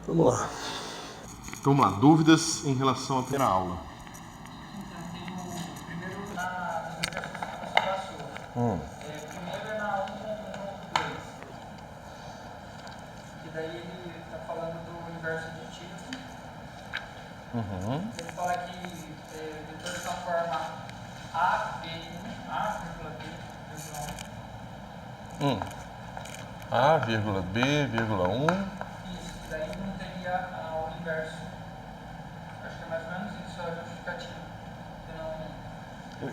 Vamos lá. Então, vamos lá. Dúvidas em relação à primeira aula? Primeiro na primeiro é na 1.2, que daí ele está falando do inverso aditivo. Ele fala que vetor da forma A, B, 1, A, B, 1. A, B, 1. Isso, daí não teria o inverso. Acho que é mais ou menos isso a justificativa.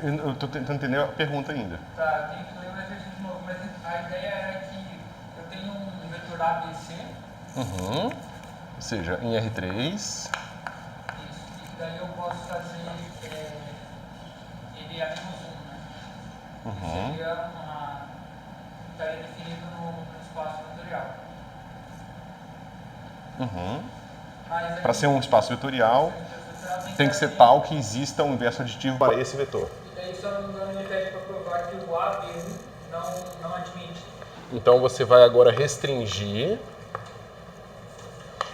Eu estou tentando entender a pergunta ainda. Tá, eu tenho que ler o exercício de novo, mas a ideia era que eu tenho um vetor ABC. Ou seja, em R3. Isso, e daí eu posso fazer ele a menos 1, né? Seria estaria definido no espaço vetorial. Para ser um espaço vetorial, tem que ser tal que exista um inverso aditivo para esse vetor. E daí, se eu não me engano, ele pede para provar que o A, B1 não admite. Então você vai agora restringir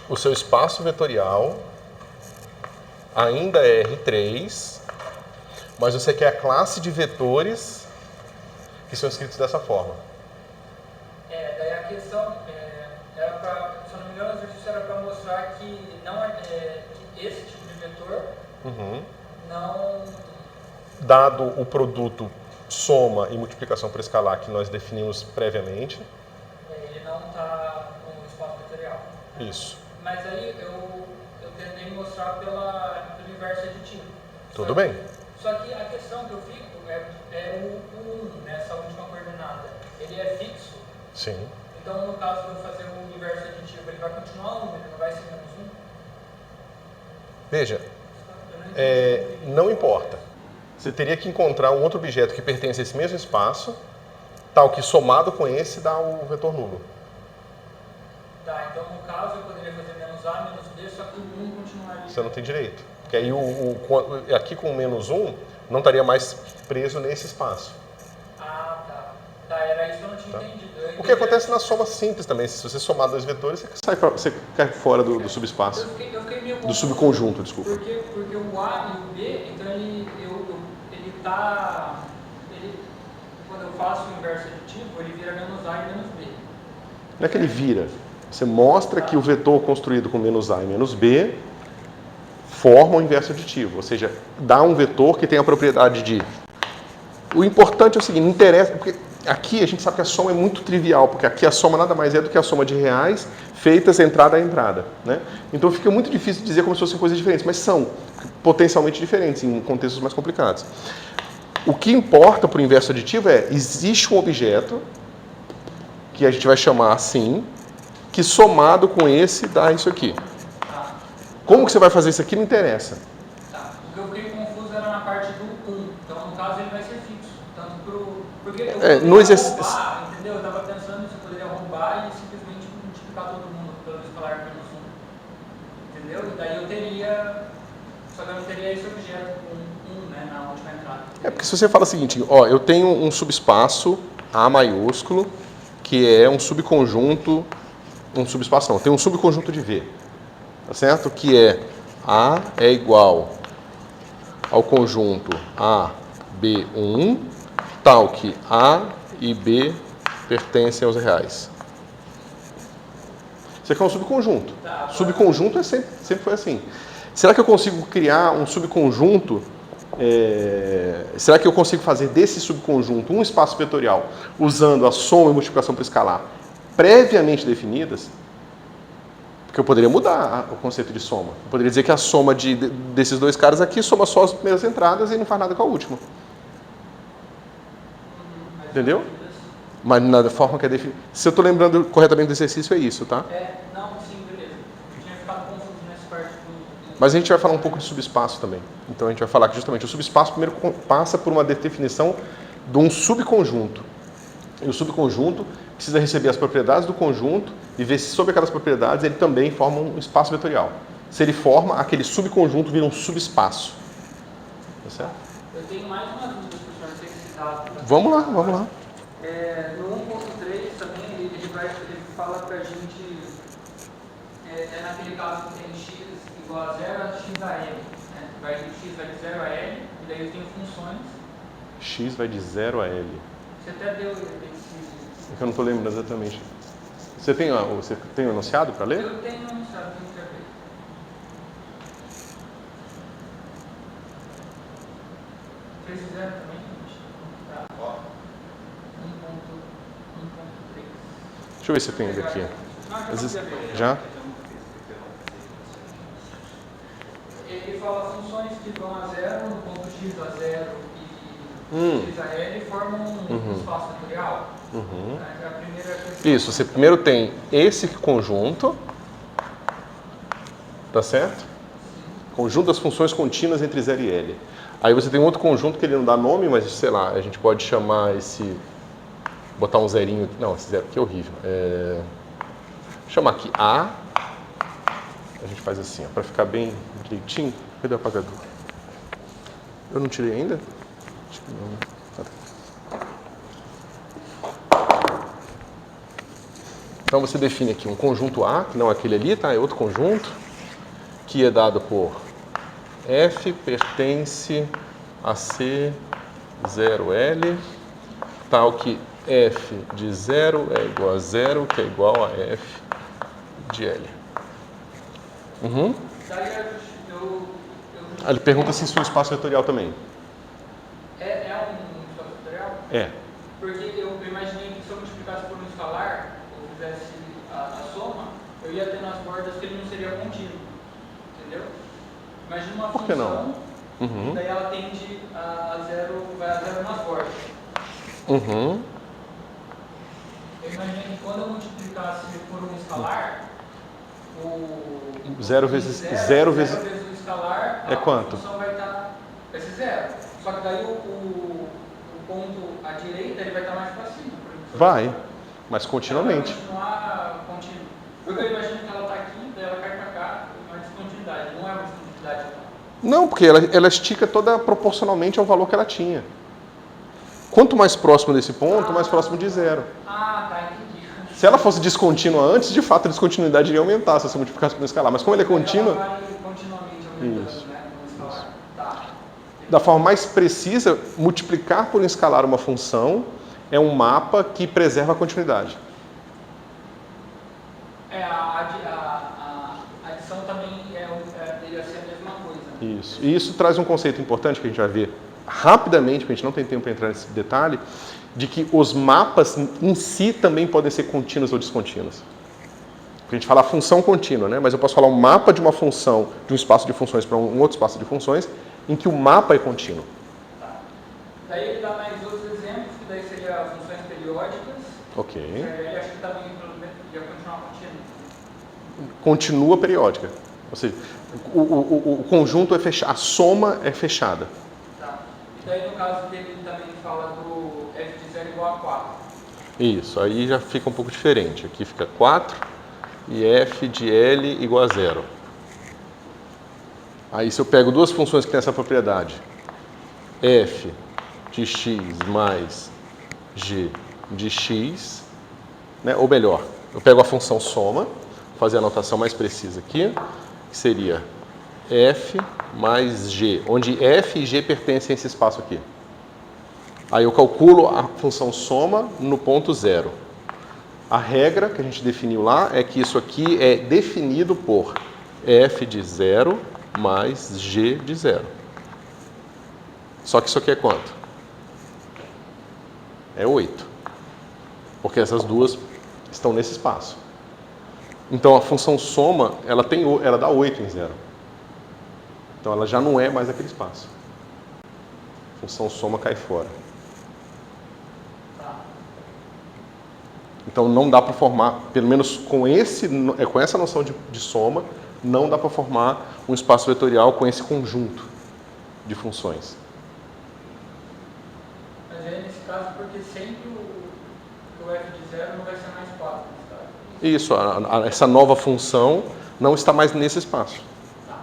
o seu espaço vetorial, ainda é R3, mas você quer a classe de vetores que são escritos dessa forma. Daí a questão era para, se eu não me engano, o exercício era para mostrar que, que esse tipo de vetor não... Dado o produto soma e multiplicação por escalar que nós definimos previamente. Ele não está no espaço vetorial. Isso. Mas aí eu tentei mostrar pelo inverso aditivo. Tudo bem. Só que a questão que eu fico é o 1, nessa última coordenada. Ele é fixo. Sim. Então, no caso de eu fazer o inverso aditivo, ele vai continuar 1, ele não vai ser menos 1? Veja, não importa. Você teria que encontrar um outro objeto que pertence a esse mesmo espaço, tal que somado com esse dá o vetor nulo. Tá, então no caso eu poderia fazer menos A, menos B, só que o 1 continuaria. Você não tem direito. Porque aí aqui com menos 1 não estaria mais preso nesse espaço. Ah, tá. Tá, era isso que eu não tinha entendido. O que acontece na soma simples também. Se você somar dois vetores, você cai fora do subespaço. Eu fiquei meio Do subconjunto, desculpa. Porque o A e o B, então quando eu faço o inverso aditivo, ele vira menos A e menos B. Não é que ele vira. Você mostra que o vetor construído com menos A e menos B forma o inverso aditivo. Ou seja, dá um vetor que tem a propriedade de... O importante é o seguinte, não interessa... Porque aqui a gente sabe que a soma é muito trivial, porque aqui a soma nada mais é do que a soma de reais feitas entrada a entrada, né? Então fica muito difícil dizer como se fossem coisas diferentes, mas são potencialmente diferentes em contextos mais complicados. O que importa para o inverso aditivo existe um objeto, que a gente vai chamar assim, que somado com esse dá isso aqui. Como que você vai fazer isso aqui não interessa. Tá. O que eu fiquei confuso era na parte do 1. Então, no caso, ele vai ser fixo. Porque eu poderia roubar, entendeu? Eu estava pensando se eu poderia roubar e simplesmente multiplicar todo mundo pelo escalar menos 1. Entendeu? E daí eu teria... Só que eu não teria esse objeto com 1, né, na última entrada. Porque se você fala o seguinte, ó, eu tenho um subespaço A maiúsculo, que é um subconjunto, um subespaço não, tem um subconjunto de V, tá certo? Que é A é igual ao conjunto A, B1, tal que A e B pertencem aos reais. Isso aqui é um subconjunto. Subconjunto sempre foi assim. Será que eu consigo criar um subconjunto? Será que eu consigo fazer desse subconjunto um espaço vetorial usando a soma e multiplicação por escalar previamente definidas? Porque eu poderia mudar o conceito de soma. Eu poderia dizer que a soma desses dois caras aqui soma só as primeiras entradas e não faz nada com a última. Entendeu? Mas na forma que é definida. Se eu estou lembrando corretamente do exercício, é isso, tá? Não, sim, beleza. Eu tinha ficado confuso nessa parte do... Mas a gente vai falar um pouco de subespaço também. Então a gente vai falar que justamente o subespaço primeiro passa por uma definição de um subconjunto. E o subconjunto precisa receber as propriedades do conjunto e ver se sobre aquelas propriedades ele também forma um espaço vetorial. Se ele forma, aquele subconjunto vira um subespaço. Tá certo? Eu tenho mais uma dúvida, professor, não sei se dá. Vamos lá, vamos lá. No 1.3 também ele fala pra gente é naquele caso que tem x igual a 0 a x a l. Né? X vai de 0 a l, e daí eu tenho funções. X vai de 0 a L. Você até deu esse... É que eu não estou lembrando exatamente. Você tem o enunciado para ler? Eu tenho um enunciado, tenho que ver. 3 e 0 também, gente. Tá. 1.3. Deixa eu ver se eu tenho ele aqui. Não, Já? Ele fala funções que vão a 0, no ponto x a 0 e x a l formam um espaço vetorial. A primeira questão. Isso, você primeiro tem esse conjunto, tá certo? Conjunto das funções contínuas entre 0 e L. Aí você tem um outro conjunto que ele não dá nome, mas sei lá, a gente pode chamar esse... Botar um zerinho... Não, esse zero aqui é horrível. Chamar aqui A. A gente faz assim, para ficar bem direitinho. Cadê o apagador? Eu não tirei ainda? Acho que não. Então você define aqui um conjunto A, que não é aquele ali, tá? É outro conjunto, que é dado por F pertence a C 0L, tal que F de 0 é igual a 0, que é igual a F de L. Ele pergunta se isso é um espaço vetorial também. É um espaço vetorial? É. Porque eu imaginei que se eu multiplicasse por um escalar, ou fizesse a soma, eu ia ter nas bordas que ele não seria contínuo. Entendeu? Imagina uma Por que função, não? daí ela tende a 0, vai a 0 nas bordas. Uhum. Eu imaginei que quando eu multiplicasse por um escalar, o 0 vezes o escalar, é quanto? A função vai ser 0. Só que daí o ponto à direita ele vai estar mais para cima. Vai, mas continuamente. Ela vai continuar contínua. Porque eu imagino que ela está aqui, daí ela cai para cá, uma descontinuidade. Não é uma descontinuidade. Não, porque ela estica toda proporcionalmente ao valor que ela tinha. Quanto mais próximo desse ponto, mais próximo de 0. Tá, entendi. Se ela fosse descontínua antes, de fato a descontinuidade iria aumentar se você multiplicasse por um escalar. Mas como ele é contínua... Ela vai continuamente aumentando, Isso. né? No escalar. Tá. Da forma mais precisa, multiplicar por um escalar uma função é um mapa que preserva a continuidade. A adição também deveria ser a mesma coisa. Isso. E isso traz um conceito importante que a gente vai ver rapidamente, porque a gente não tem tempo para entrar nesse detalhe, de que os mapas em si também podem ser contínuos ou descontínuos. A gente fala função contínua, né? Mas eu posso falar um mapa de uma função, de um espaço de funções para um outro espaço de funções, em que o mapa é contínuo. Tá. Daí ele dá mais outros exemplos, que daí seria funções periódicas. Ok. Ele acha que também ia continuar contínua. Continua periódica. Ou seja, o conjunto é fechado, a soma é fechada. Tá. E daí no caso dele ele também fala do f de 0 igual a 4. Isso, aí já fica um pouco diferente. Aqui fica 4 e f de L igual a 0. Aí se eu pego duas funções que têm essa propriedade, f de x mais g de x, né? Ou melhor, eu pego a função soma, vou fazer a anotação mais precisa aqui, que seria f mais g, onde f e g pertencem a esse espaço aqui. Aí eu calculo a função soma no ponto 0. A regra que a gente definiu lá é que isso aqui é definido por f de 0 mais g de 0. Só que isso aqui é quanto? É 8. Porque essas duas estão nesse espaço. Então a função soma, ela dá 8 em 0. Então ela já não é mais aquele espaço. A função soma cai fora. Então não dá para formar, pelo menos com essa noção de soma, não dá para formar um espaço vetorial com esse conjunto de funções. Mas é nesse caso porque sempre o f de 0 não vai ser mais 4. Isso, essa nova função não está mais nesse espaço. Tá.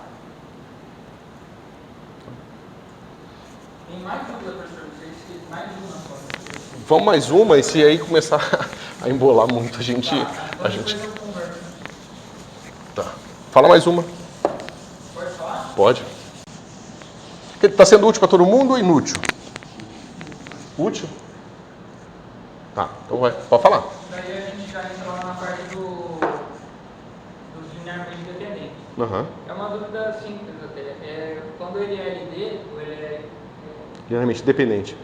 Tem mais dúvida, professor? Vocês mais uma só. Vamos mais uma, e se aí começar a embolar muito, a gente... Tá. Fala mais uma. Pode falar? Pode. Está sendo útil para todo mundo ou inútil? Útil? Tá, então vai. Pode falar. Daí a gente já entra lá na parte dos linearmente dependentes. Uhum. É uma dúvida simples até. Quando ele é LD, ou ele é Linearmente dependente.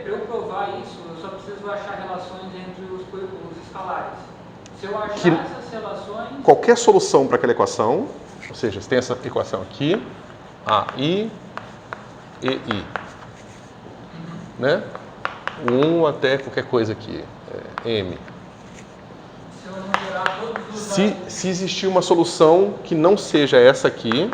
para eu provar isso, eu só preciso achar relações entre os escalares. Se eu achar essas relações... Qualquer solução para aquela equação, ou seja, você tem essa equação aqui, AI e I. Né? 1 até qualquer coisa aqui, M. Se eu não gerar todos os Se existir uma solução que não seja essa aqui,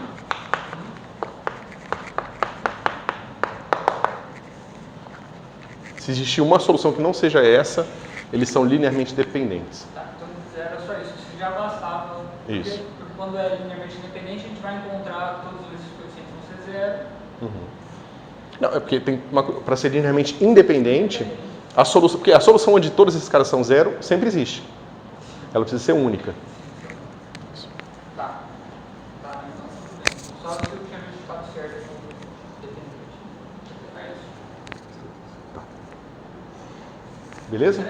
se existir uma solução que não seja essa, eles são linearmente dependentes. Tá, então era só isso. Isso já bastava. Isso. Porque quando é linearmente independente, a gente vai encontrar todos esses coeficientes vão ser zero. Não, é porque para ser linearmente independente, porque a solução onde todos esses caras são zero sempre existe. Ela precisa ser única. Tá. Tá, então tudo bem. Só se eu tinha verificado certo com dependente. É isso. Beleza?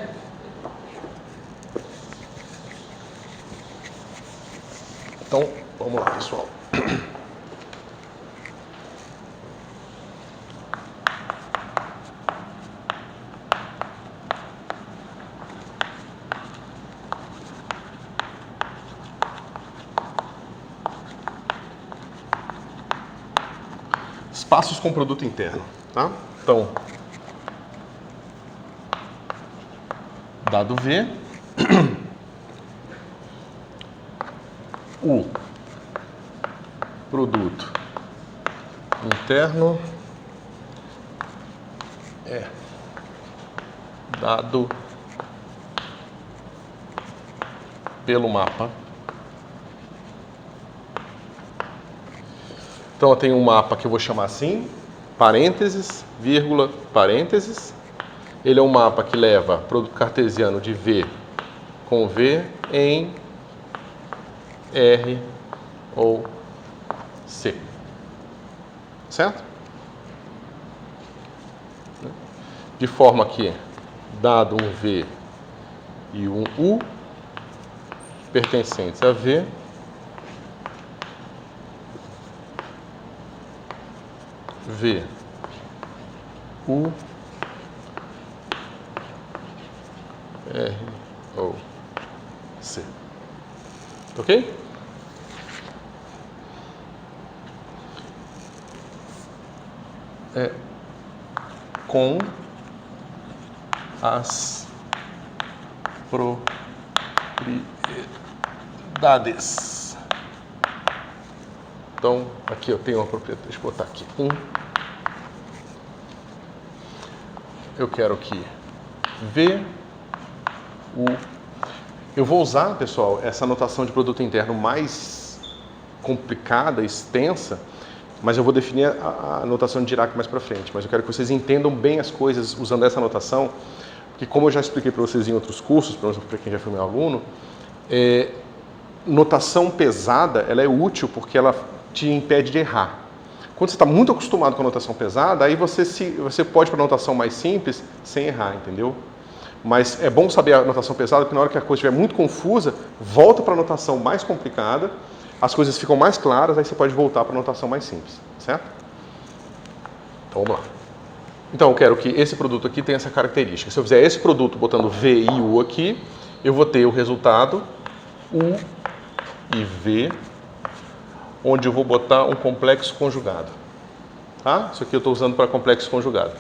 Então, vamos lá, pessoal. Espaços com produto interno, tá? Então, dado V, o produto interno é dado pelo mapa. Então eu tenho um mapa que eu vou chamar assim, parênteses, vírgula, parênteses. Ele é um mapa que leva produto cartesiano de V com V em R ou C. Certo? De forma que, dado um V e um U, pertencentes a V, V, U, R ou C. Ok? Com as propriedades. Então, aqui eu tenho uma propriedade, deixa eu botar aqui, eu quero que V, U... Eu vou usar, pessoal, essa notação de produto interno mais complicada, extensa, mas eu vou definir a notação de Dirac mais para frente. Mas eu quero que vocês entendam bem as coisas usando essa notação, porque como eu já expliquei para vocês em outros cursos, para quem já foi meu aluno, notação pesada, ela é útil porque ela te impede de errar. Quando você está muito acostumado com a notação pesada, aí você pode ir para a notação mais simples sem errar, entendeu? Mas é bom saber a notação pesada, porque na hora que a coisa estiver muito confusa, volta para a notação mais complicada, as coisas ficam mais claras, aí você pode voltar para a notação mais simples, certo? Então vamos lá. Então eu quero que esse produto aqui tenha essa característica. Se eu fizer esse produto botando V e U aqui, eu vou ter o resultado U e V, onde eu vou botar um complexo conjugado. Tá? Isso aqui eu estou usando para complexo conjugado.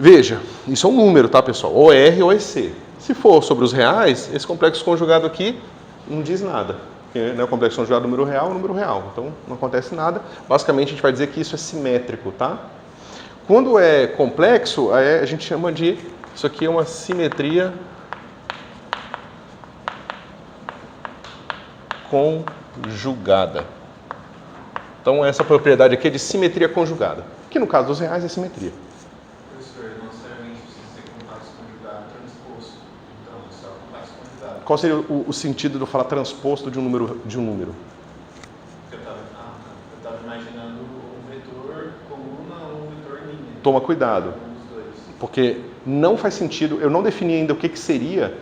Veja, isso é um número, tá, pessoal? Ou R ou EC. Se for sobre os reais, esse complexo conjugado aqui não diz nada. Porque, né, o complexo conjugado número real é número real. Então, não acontece nada. Basicamente, a gente vai dizer que isso é simétrico, tá? Quando é complexo, a gente chama de... Isso aqui é uma simetria conjugada. Então, essa propriedade aqui é de simetria conjugada. Que no caso dos reais é simetria. Qual seria o sentido de eu falar transposto de um número? Eu estava imaginando um vetor coluna ou um vetor linha. Toma cuidado, Um dos dois. porque não faz sentido, eu não defini ainda o que seria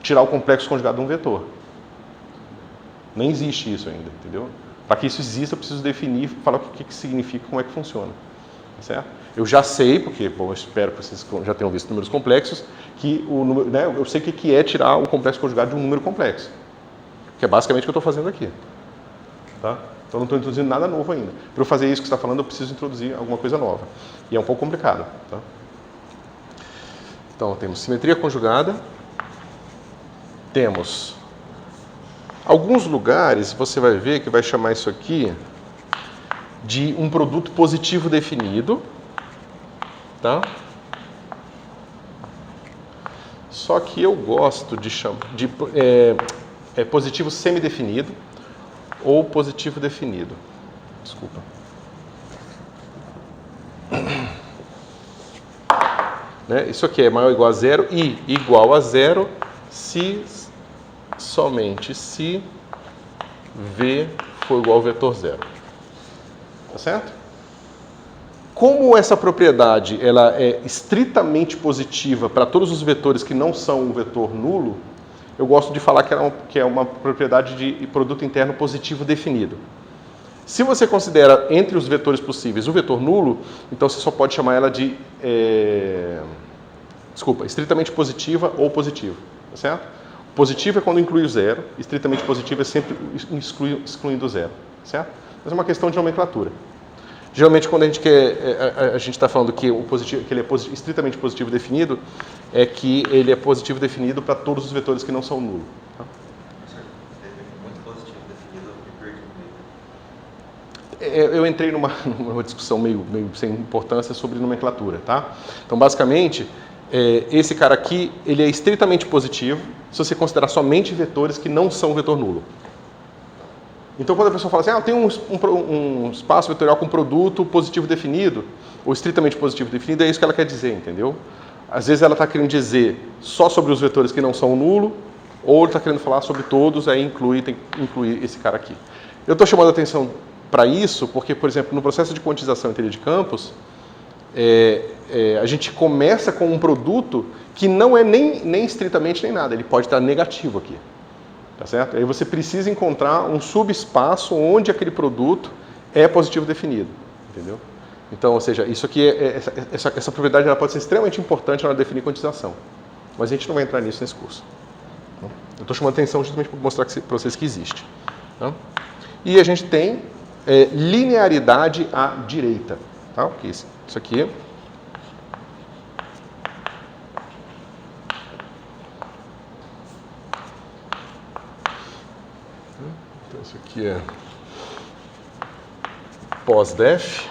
tirar o complexo conjugado de um vetor. Nem existe isso ainda, entendeu? Para que isso exista, eu preciso definir, falar o que significa, como é que funciona. Tá certo? Eu já sei, porque, bom, eu espero que vocês já tenham visto números complexos, que o número, né, eu sei o que é tirar o complexo conjugado de um número complexo. Que é basicamente o que eu estou fazendo aqui. Tá? Então não estou introduzindo nada novo ainda. Para eu fazer isso que você está falando, eu preciso introduzir alguma coisa nova. E é um pouco complicado. Tá? Então temos simetria conjugada. Temos alguns lugares, você vai ver que vai chamar isso aqui de um produto positivo definido. Tá? Só que eu gosto de chamar de positivo semidefinido ou positivo definido. Desculpa. Né? Isso aqui é maior ou igual a zero e igual a zero se somente se V for igual ao vetor zero. Tá certo? Como essa propriedade ela é estritamente positiva para todos os vetores que não são um vetor nulo, eu gosto de falar que é uma propriedade de produto interno positivo definido. Se você considera entre os vetores possíveis o vetor nulo, então você só pode chamar ela de estritamente positiva ou positivo. Tá certo? Positivo é quando inclui o zero, estritamente positivo é sempre excluindo o zero. Certo? Mas é uma questão de nomenclatura. Geralmente, quando a gente está falando que ele é estritamente positivo definido, é que ele é positivo definido para todos os vetores que não são nulo. Tá? Muito positivo definido, eu perdi. Eu entrei numa discussão meio sem importância sobre nomenclatura. Tá? Então, basicamente, esse cara aqui ele é estritamente positivo se você considerar somente vetores que não são vetor nulo. Então, quando a pessoa fala assim, tem um espaço vetorial com produto positivo definido, ou estritamente positivo definido, é isso que ela quer dizer, entendeu? Às vezes ela está querendo dizer só sobre os vetores que não são nulo, ou está querendo falar sobre todos, aí tem que incluir esse cara aqui. Eu estou chamando a atenção para isso porque, por exemplo, no processo de quantização em teoria de campos, a gente começa com um produto que não é nem estritamente nem nada, ele pode estar negativo aqui. Tá certo? Aí você precisa encontrar um subespaço onde aquele produto é positivo definido, entendeu? Então, ou seja, isso aqui essa propriedade ela pode ser extremamente importante na hora de definir quantização, mas a gente não vai entrar nisso nesse curso. Eu estou chamando a atenção justamente para mostrar para vocês que existe. Tá? E a gente tem linearidade à direita, tá? Porque isso aqui isso aqui é pós-def,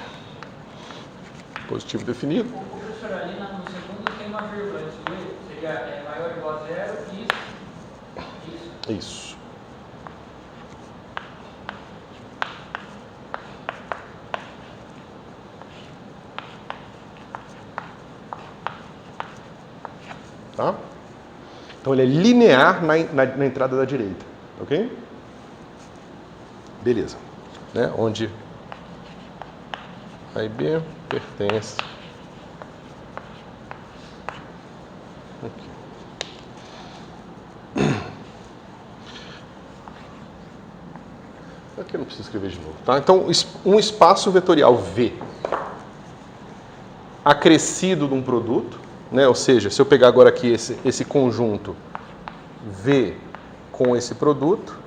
positivo definido. Professor, ali no segundo tem uma vírgula, seria maior ou igual a zero, Isso. Tá? Então ele é linear na entrada da direita, ok? Beleza. Né? Onde A e B pertence aqui. Aqui eu não preciso escrever de novo. Tá? Então, um espaço vetorial V acrescido de um produto, né? Ou seja, se eu pegar agora aqui esse conjunto V com esse produto,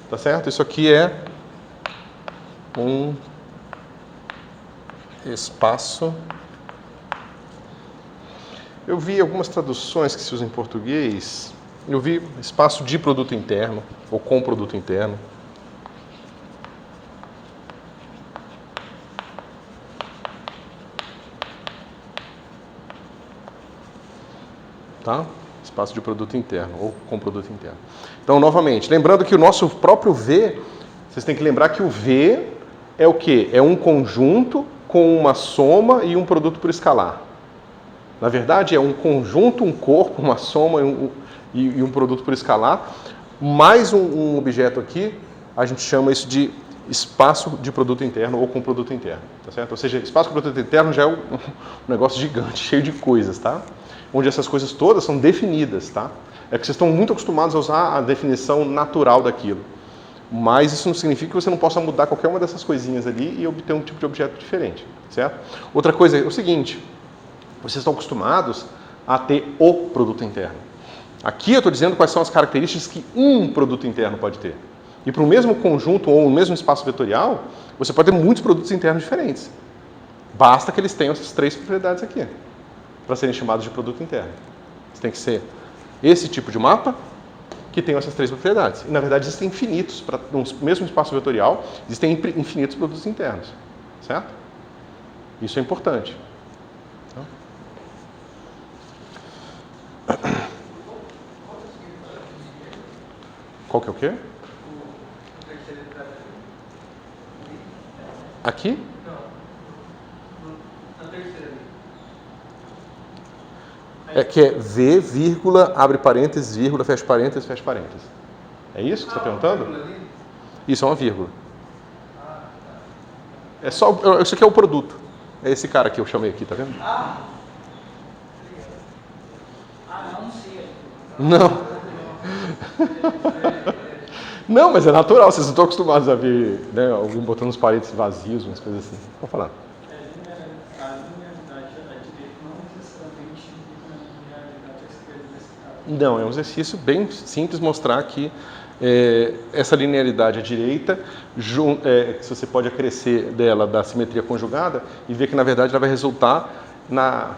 tá certo? Isso aqui é um espaço. Eu vi algumas traduções que se usam em português. Eu vi espaço de produto interno ou com produto interno. Tá? Espaço de produto interno ou com produto interno. Então, novamente, lembrando que o nosso próprio V, vocês têm que lembrar que o V é o quê? É um conjunto com uma soma e um produto por escalar. Na verdade, é um conjunto, um corpo, uma soma e um produto por escalar, mais um objeto aqui, a gente chama isso de espaço de produto interno ou com produto interno, tá certo? Ou seja, espaço com produto interno já é um negócio gigante, cheio de coisas, tá? Onde essas coisas todas são definidas, tá? É que vocês estão muito acostumados a usar a definição natural daquilo. Mas isso não significa que você não possa mudar qualquer uma dessas coisinhas ali e obter um tipo de objeto diferente, certo? Outra coisa é o seguinte, vocês estão acostumados a ter o produto interno. Aqui eu estou dizendo quais são as características que um produto interno pode ter. E para o mesmo conjunto ou o mesmo espaço vetorial, você pode ter muitos produtos internos diferentes. Basta que eles tenham essas 3 propriedades aqui, para serem chamados de produto interno. Você tem que ser esse tipo de mapa que tem essas 3 propriedades. E, na verdade, existem infinitos, para no mesmo espaço vetorial, existem infinitos produtos internos. Certo? Isso é importante. Qual que é o quê? Aqui? Na terceira. É que é V, vírgula, abre parênteses, vírgula, fecha parênteses, fecha parênteses. É isso que você está perguntando? Isso é uma vírgula. É só, isso aqui é o produto. É esse cara que eu chamei aqui, tá vendo? Não sei. Não. Não, mas é natural, vocês não estão acostumados a ver, né, alguém botando os parênteses vazios, umas coisas assim. Vamos falar. A linearidade à direita não necessariamente implica na linearidade à esquerda nesse caso. Não, é um exercício bem simples mostrar que essa linearidade à direita, que você pode acrescer dela da simetria conjugada e ver que, na verdade, ela vai resultar na...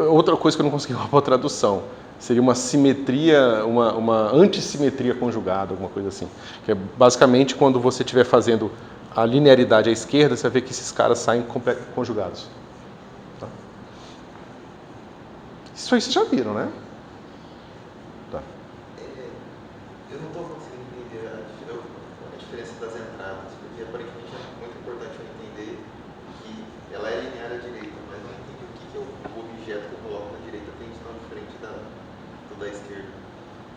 Outra coisa que eu não consegui uma boa tradução. Seria uma simetria, uma antissimetria conjugada, alguma coisa assim. Que é basicamente quando você estiver fazendo a linearidade à esquerda, você vai ver que esses caras saem conjugados. Tá? Isso aí vocês já viram, né? Tá. Eu não estou conseguindo entender a diferença das entradas, porque aparentemente é muito importante eu entender que ela é linear à direita, mas não entendi o que é o objeto que eu coloco na direita tem de tão diferente da esquerda.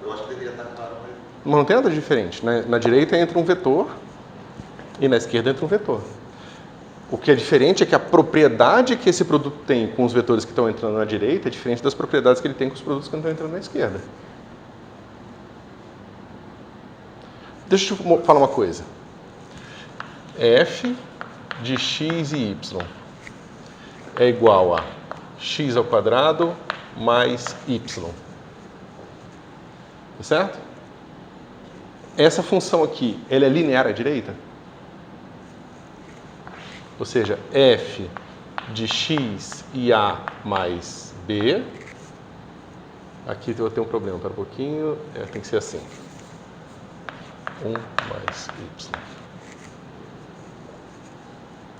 Eu acho que deveria estar claro, mas Não tem nada de diferente. Na direita entra um vetor e na esquerda entra um vetor. O que é diferente é que a propriedade que esse produto tem com os vetores que estão entrando na direita é diferente das propriedades que ele tem com os produtos que estão entrando na esquerda. Deixa eu falar uma coisa. F de x e y é igual a x ao quadrado mais y. Tá certo? Essa função aqui, ela é linear à direita? Ou seja, f de x e a mais b. Aqui eu vou ter um problema, para um pouquinho, tem que ser assim. 1 mais y.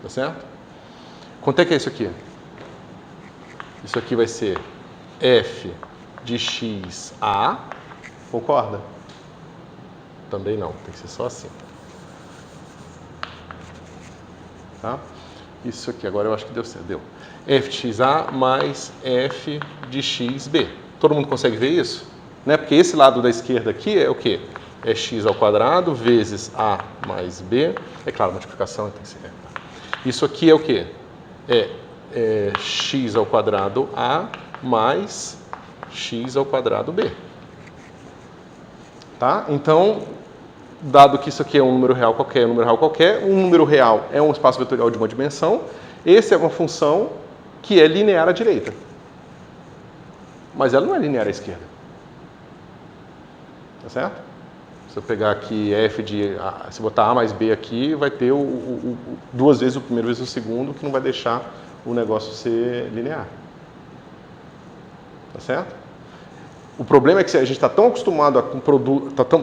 Tá certo? Quanto é que é isso aqui? Isso aqui vai ser f de x a. Concorda? Também não, tem que ser só assim. Tá? Isso aqui, agora eu acho que deu certo. Deu. F de xa mais F de xb. Todo mundo consegue ver isso? Né? Porque esse lado da esquerda aqui é o quê? É x ao quadrado vezes a mais b. É claro, multiplicação tem que ser. Isso aqui é o quê? É x ao quadrado a mais x ao quadrado b. Tá? Então, dado que isso aqui é um número real qualquer, um número real é um espaço vetorial de uma dimensão, essa é uma função que é linear à direita. Mas ela não é linear à esquerda. Tá certo? Se eu pegar aqui f de... Se botar a mais b aqui, vai ter duas vezes o primeiro vezes o segundo, que não vai deixar o negócio ser linear. Tá certo? O problema é que a gente está tão acostumado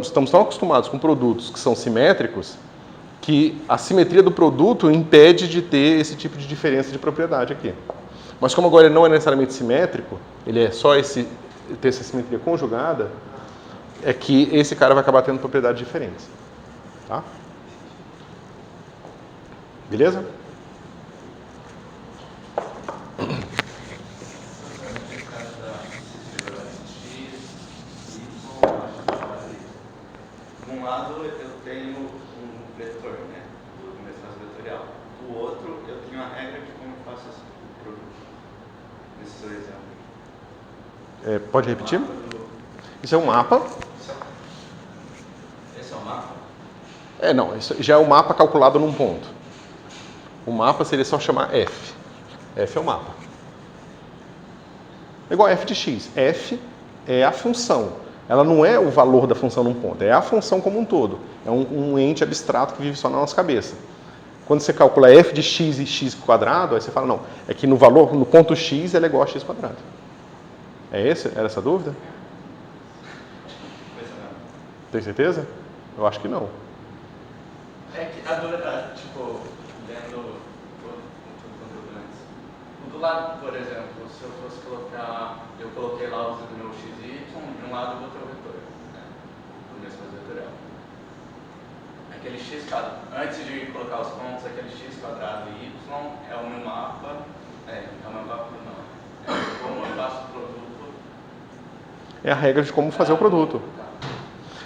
estamos tão acostumados com produtos que são simétricos que a simetria do produto impede de ter esse tipo de diferença de propriedade aqui. Mas como agora ele não é necessariamente simétrico, ele é só ter essa simetria conjugada, é que esse cara vai acabar tendo propriedades diferentes. Tá? Beleza? De um lado eu tenho um vetor, né, do meu espaço vetorial. Do outro eu tenho a regra de como eu faço o produto. Nesses dois exemplos. Pode repetir? Isso é um mapa. Esse é o mapa? Não, isso já é o mapa calculado num ponto. O mapa seria só chamar f. F é o mapa. É igual a f de x. F é a função. Ela não é o valor da função num ponto, é a função como um todo. É um ente abstrato que vive só na nossa cabeça. Quando você calcula f de x e x quadrado, aí você fala, não, é que no valor, no ponto x, ela é igual a x quadrado. Era essa a dúvida? Tem certeza? Eu acho que não. É que a dúvida, tipo, lendo todo o conteúdo antes. Do lado, por exemplo, se eu fosse colocar, eu coloquei lá o meu x e y, de um lado do outro é o vetor, né? Do meu espaço vetorial. Aquele x quadrado, antes de colocar os pontos, aquele x quadrado e y é o meu mapa, o meu mapa não, é como eu faço o produto. É a regra de como fazer o produto.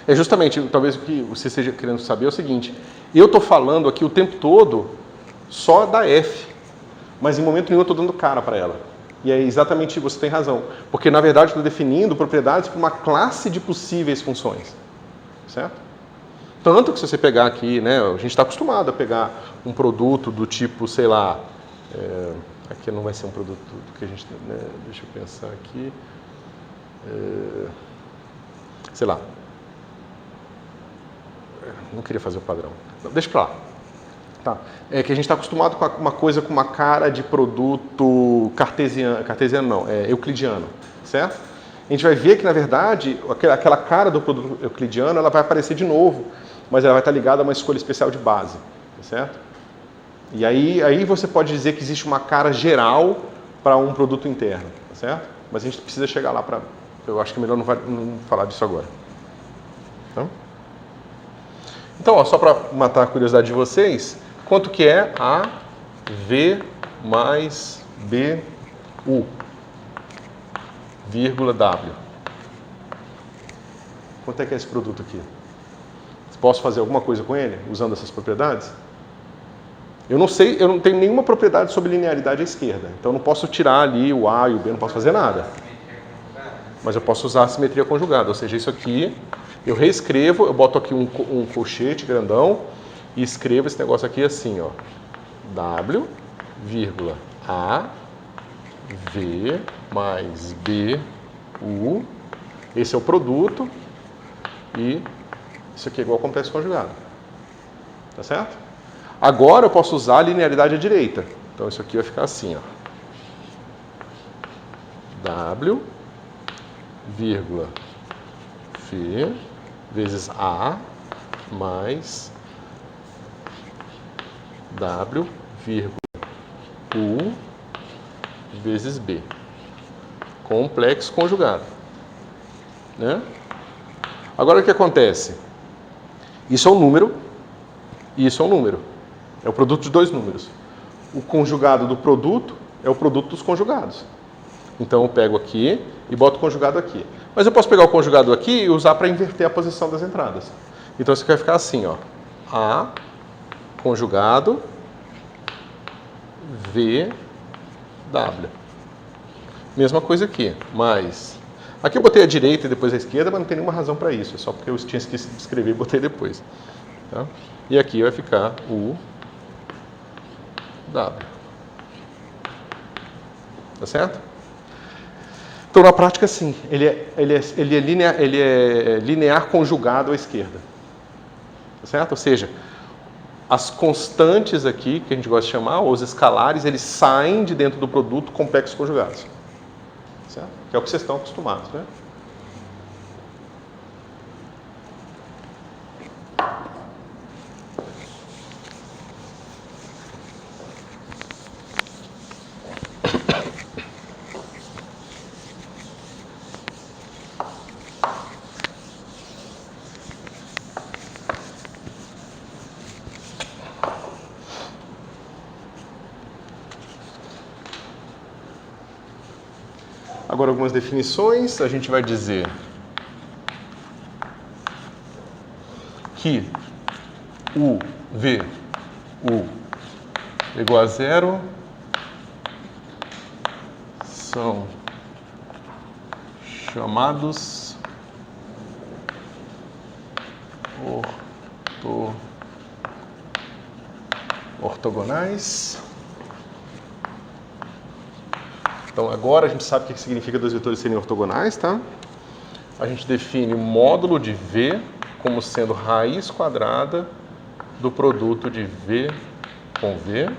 É justamente, talvez o que você esteja querendo saber é o seguinte, eu estou falando aqui o tempo todo só da f, mas em momento nenhum eu estou dando cara para ela. E é exatamente, você tem razão, porque na verdade eu estou definindo propriedades para uma classe de possíveis funções, certo? Tanto que se você pegar aqui, né, a gente está acostumado a pegar um produto do tipo, sei lá, aqui não vai ser um produto que a gente, né, deixa eu pensar aqui, sei lá, não queria fazer o padrão, não, deixa pra lá. Tá. É que a gente está acostumado com uma coisa com uma cara de produto cartesiano não, euclidiano, certo? A gente vai ver que, na verdade, aquela cara do produto euclidiano ela vai aparecer de novo, mas ela vai estar ligada a uma escolha especial de base, tá certo? E aí você pode dizer que existe uma cara geral para um produto interno, tá certo? Mas a gente precisa chegar lá para... Eu acho que é melhor não falar disso agora. Então, ó, só para matar a curiosidade de vocês, quanto que é a V mais BU, vírgula W? Quanto é que é esse produto aqui? Posso fazer alguma coisa com ele, usando essas propriedades? Eu não sei, eu não tenho nenhuma propriedade sobre linearidade à esquerda, então eu não posso tirar ali o A e o B, não posso fazer nada. Mas eu posso usar a simetria conjugada, ou seja, isso aqui, eu reescrevo, eu boto aqui um colchete grandão e escrevo esse negócio aqui assim, ó, W, vírgula, A, V, mais B, U, esse é o produto, e isso aqui é igual ao complexo conjugado, tá certo? Agora eu posso usar a linearidade à direita, então isso aqui vai ficar assim, ó, W, vírgula, Φ, vezes A, mais W, vírgula, U, vezes B. Complexo conjugado. Né? Agora o que acontece? Isso é um número e isso é um número. É o produto de dois números. O conjugado do produto é o produto dos conjugados. Então eu pego aqui e boto o conjugado aqui. Mas eu posso pegar o conjugado aqui e usar para inverter a posição das entradas. Então isso aqui vai ficar assim, ó. A conjugado V W. Mesma coisa aqui, mas... Aqui eu botei a direita e depois a esquerda, mas não tem nenhuma razão para isso. É só porque eu tinha esquecido de escrever e botei depois. Tá? E aqui vai ficar U W. Tá certo? Então, na prática, sim, ele é linear conjugado à esquerda. Tá certo? Ou seja, as constantes aqui, que a gente gosta de chamar, ou os escalares, eles saem de dentro do produto complexos conjugados. Certo? Que é o que vocês estão acostumados, né? Agora algumas definições, a gente vai dizer que U, V, U igual a 0 são chamados ortogonais. Então agora a gente sabe o que significa dois vetores serem ortogonais, tá? A gente define o módulo de V como sendo raiz quadrada do produto de V com V.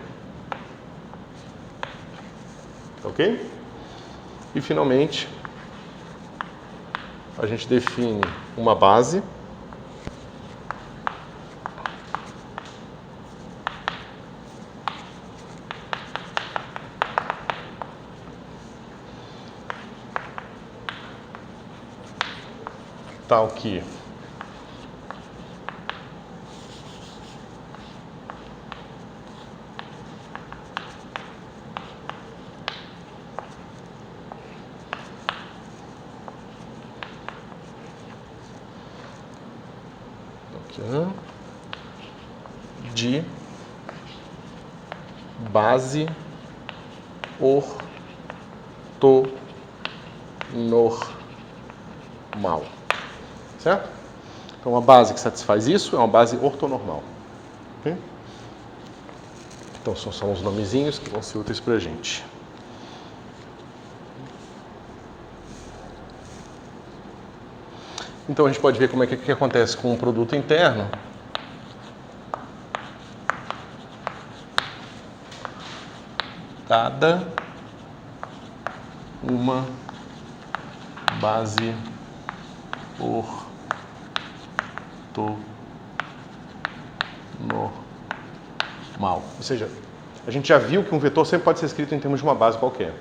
Ok? E finalmente a gente define uma base tal que de base ortonormal. Certo? Então, uma base que satisfaz isso é uma base ortonormal. Okay? Então, são os nomezinhos que vão ser úteis para a gente. Então, a gente pode ver como é que acontece com um produto interno. Dada uma base ortonormal. Ou seja, a gente já viu que um vetor sempre pode ser escrito em termos de uma base qualquer.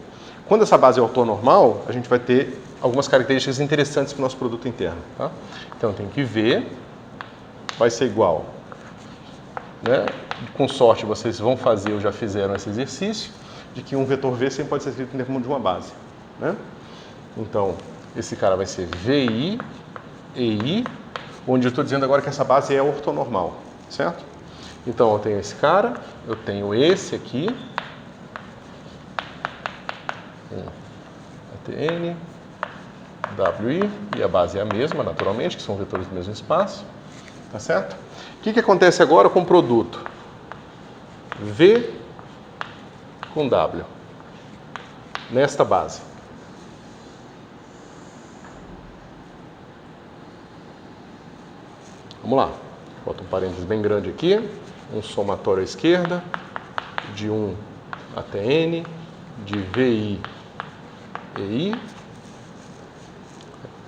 Quando essa base é ortonormal, a gente vai ter algumas características interessantes para o nosso produto interno. Tá? Então, tem que V vai ser igual. Né? Com sorte, vocês vão fazer ou já fizeram esse exercício, de que um vetor V sempre pode ser escrito em termos de uma base. Né? Então, esse cara vai ser VI, EI, onde eu estou dizendo agora que essa base é ortonormal, certo? Então, eu tenho esse cara, eu tenho esse aqui, ATN, WI, e a base é a mesma, naturalmente, que são vetores do mesmo espaço, tá certo? O que acontece agora com o produto? V com W, nesta base. Vamos lá, bota um parênteses bem grande aqui, um somatório à esquerda, de 1 até N, de VI, EI,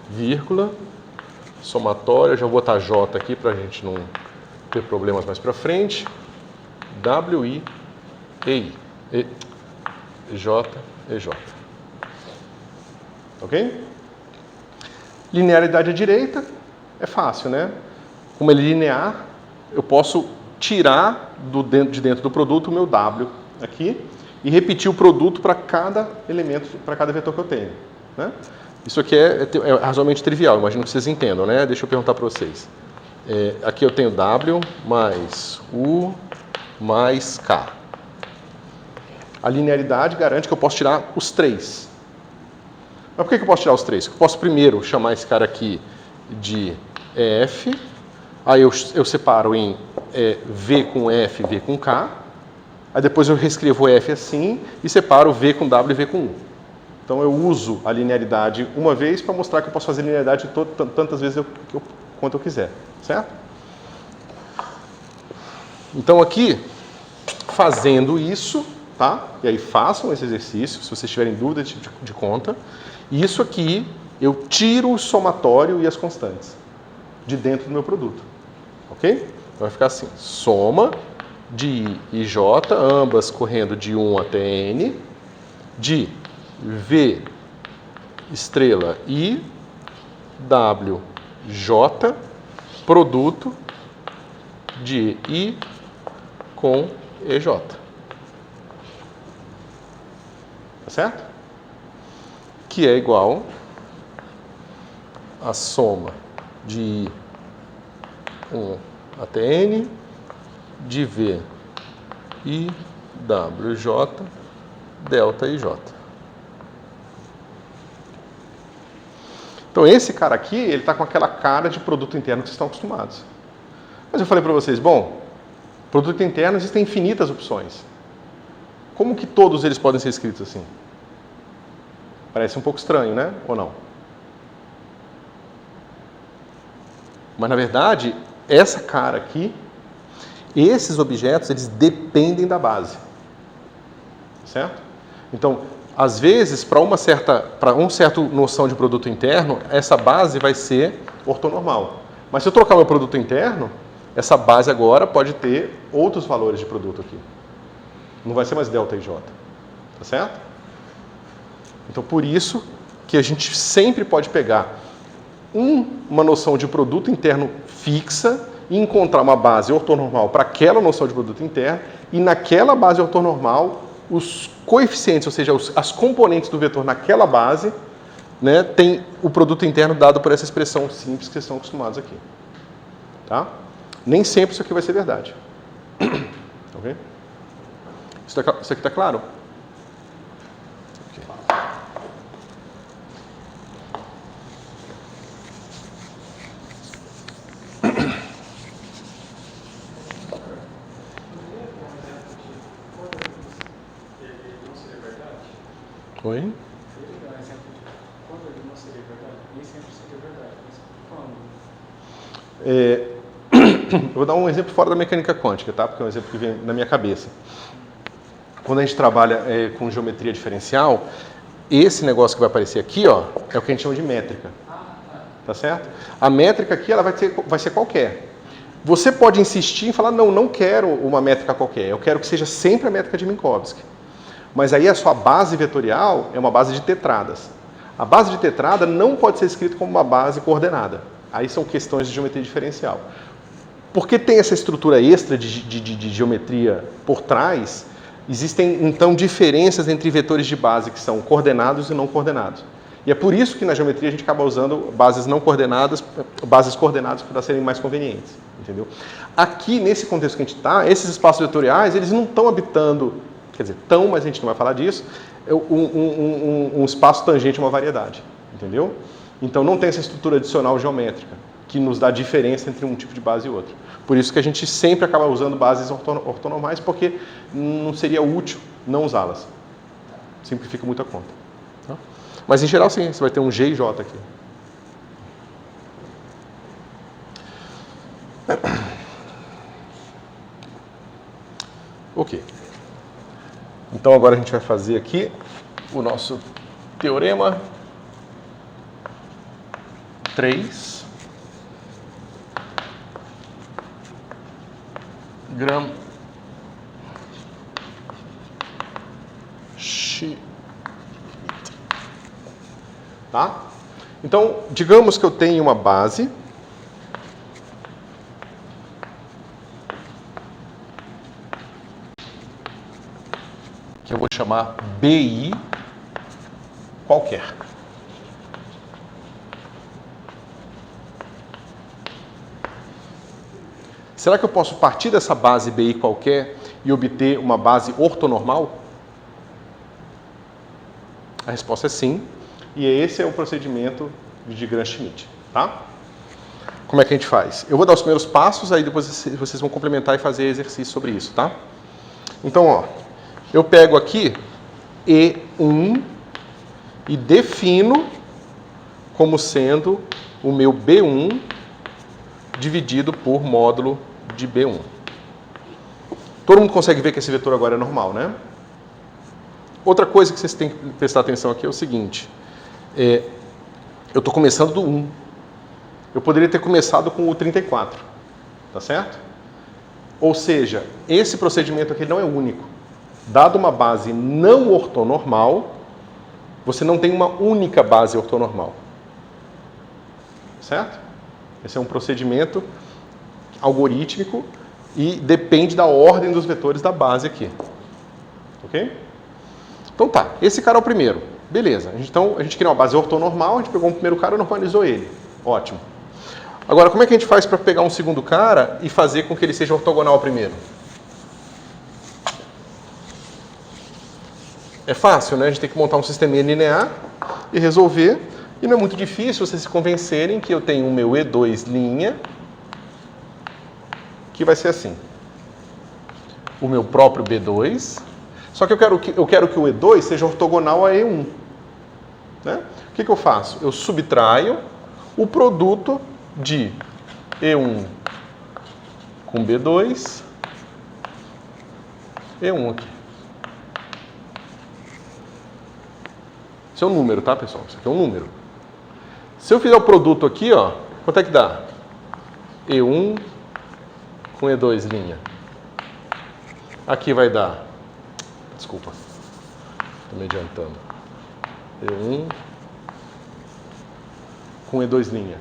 vírgula, somatório, já vou botar J aqui para a gente não ter problemas mais para frente, WI, EI, J, EJ. Ok? Linearidade à direita é fácil, né? Como ele é linear, eu posso tirar de dentro do produto o meu W aqui e repetir o produto para cada elemento, para cada vetor que eu tenho. Né? Isso aqui é razoavelmente trivial, imagino que vocês entendam, né? Deixa eu perguntar para vocês. Aqui eu tenho W mais U mais K. A linearidade garante que eu posso tirar os três. Mas por que eu posso tirar os três? Eu posso primeiro chamar esse cara aqui de F. Aí eu separo em V com F, V com K. Aí depois eu reescrevo F assim e separo V com W e V com U. Então eu uso a linearidade uma vez para mostrar que eu posso fazer linearidade tantas vezes quanto eu quiser. Certo? Então aqui, fazendo isso, tá? E aí façam esse exercício, se vocês tiverem dúvida de conta. E isso aqui, eu tiro o somatório e as constantes de dentro do meu produto. Ok? Então vai ficar assim, soma de I e J, ambas correndo de 1 até N, de V estrela I, W, J, produto de I com EJ. Tá certo? Que é igual a soma de I 1 até N de V I W J delta I J. Então esse cara aqui, ele está com aquela cara de produto interno que vocês estão acostumados. Mas eu falei para vocês, bom, produto interno existem infinitas opções. Como que todos eles podem ser escritos assim? Parece um pouco estranho, né? Ou não? Mas na verdade, essa cara aqui, esses objetos, eles dependem da base. Certo? Então, às vezes, para uma certa noção de produto interno, essa base vai ser ortonormal. Mas se eu trocar meu produto interno, essa base agora pode ter outros valores de produto aqui. Não vai ser mais delta IJ. Tá certo? Então, por isso que a gente sempre pode pegar uma noção de produto interno fixa e encontrar uma base ortonormal para aquela noção de produto interno e naquela base ortonormal os coeficientes, ou seja, as componentes do vetor naquela base, né, tem o produto interno dado por essa expressão simples que vocês estão acostumados aqui. Tá? Nem sempre isso aqui vai ser verdade. Ok? Isso aqui está claro? Oi? Ele dá um exemplo de quando ele não seria verdade, nem sempre seria verdade, mas quando? Eu vou dar um exemplo fora da mecânica quântica, tá? Porque é um exemplo que vem na minha cabeça. Quando a gente trabalha com geometria diferencial, esse negócio que vai aparecer aqui, ó, é o que a gente chama de métrica. Tá certo? A métrica aqui ela vai ser qualquer. Você pode insistir em falar, não quero uma métrica qualquer, eu quero que seja sempre a métrica de Minkowski. Mas aí a sua base vetorial é uma base de tetradas. A base de tetrada não pode ser escrita como uma base coordenada. Aí são questões de geometria diferencial. Porque tem essa estrutura extra de geometria por trás, existem então diferenças entre vetores de base que são coordenados e não coordenados. E é por isso que na geometria a gente acaba usando bases não coordenadas, bases coordenadas para serem mais convenientes. Entendeu? Aqui, nesse contexto que a gente está, esses espaços vetoriais, eles não estão habitando, quer dizer, estão, mas a gente não vai falar disso, um espaço tangente a uma variedade. Entendeu? Então não tem essa estrutura adicional geométrica que nos dá diferença entre um tipo de base e outro. Por isso que a gente sempre acaba usando bases ortonormais, porque não seria útil não usá-las. Simplifica muito a conta. Tá? Mas em geral sim, você vai ter um G e J aqui. Ok. Então agora a gente vai fazer aqui o nosso teorema 3. Gram-Schmidt. Tá? Então, digamos que eu tenho uma base que eu vou chamar BI qualquer. Será que eu posso partir dessa base BI qualquer e obter uma base ortonormal? A resposta é sim. E esse é o procedimento de Gram-Schmidt. Tá? Como é que a gente faz? Eu vou dar os primeiros passos, aí depois vocês vão complementar e fazer exercício sobre isso. Tá? Então, ó, eu pego aqui E1 e defino como sendo o meu B1 dividido por módulo de B1. Todo mundo consegue ver que esse vetor agora é normal, né? Outra coisa que vocês têm que prestar atenção aqui é o seguinte. Eu estou começando do 1. Eu poderia ter começado com o 34. Tá certo? Ou seja, esse procedimento aqui não é único. Dado uma base não ortonormal, você não tem uma única base ortonormal. Certo? Esse é um procedimento algorítmico e depende da ordem dos vetores da base aqui. Ok? Então tá, esse cara é o primeiro. Beleza. Então a gente criou uma base ortonormal, a gente pegou um primeiro cara e normalizou ele. Ótimo. Agora, como é que a gente faz para pegar um segundo cara e fazer com que ele seja ortogonal ao primeiro? É fácil, né? A gente tem que montar um sisteminha linear e resolver. E não é muito difícil vocês se convencerem que eu tenho o meu E2', que vai ser assim. O meu próprio B2. Só que eu quero que o E2 seja ortogonal a E1. Né? O que eu faço? Eu subtraio o produto de E1 com B2, E1 aqui. Isso é um número, tá, pessoal? Isso aqui é um número. Se eu fizer o produto aqui, ó, quanto é que dá? E1 com E2'. Aqui vai dar... Desculpa. Estou me adiantando. E1 com E2'.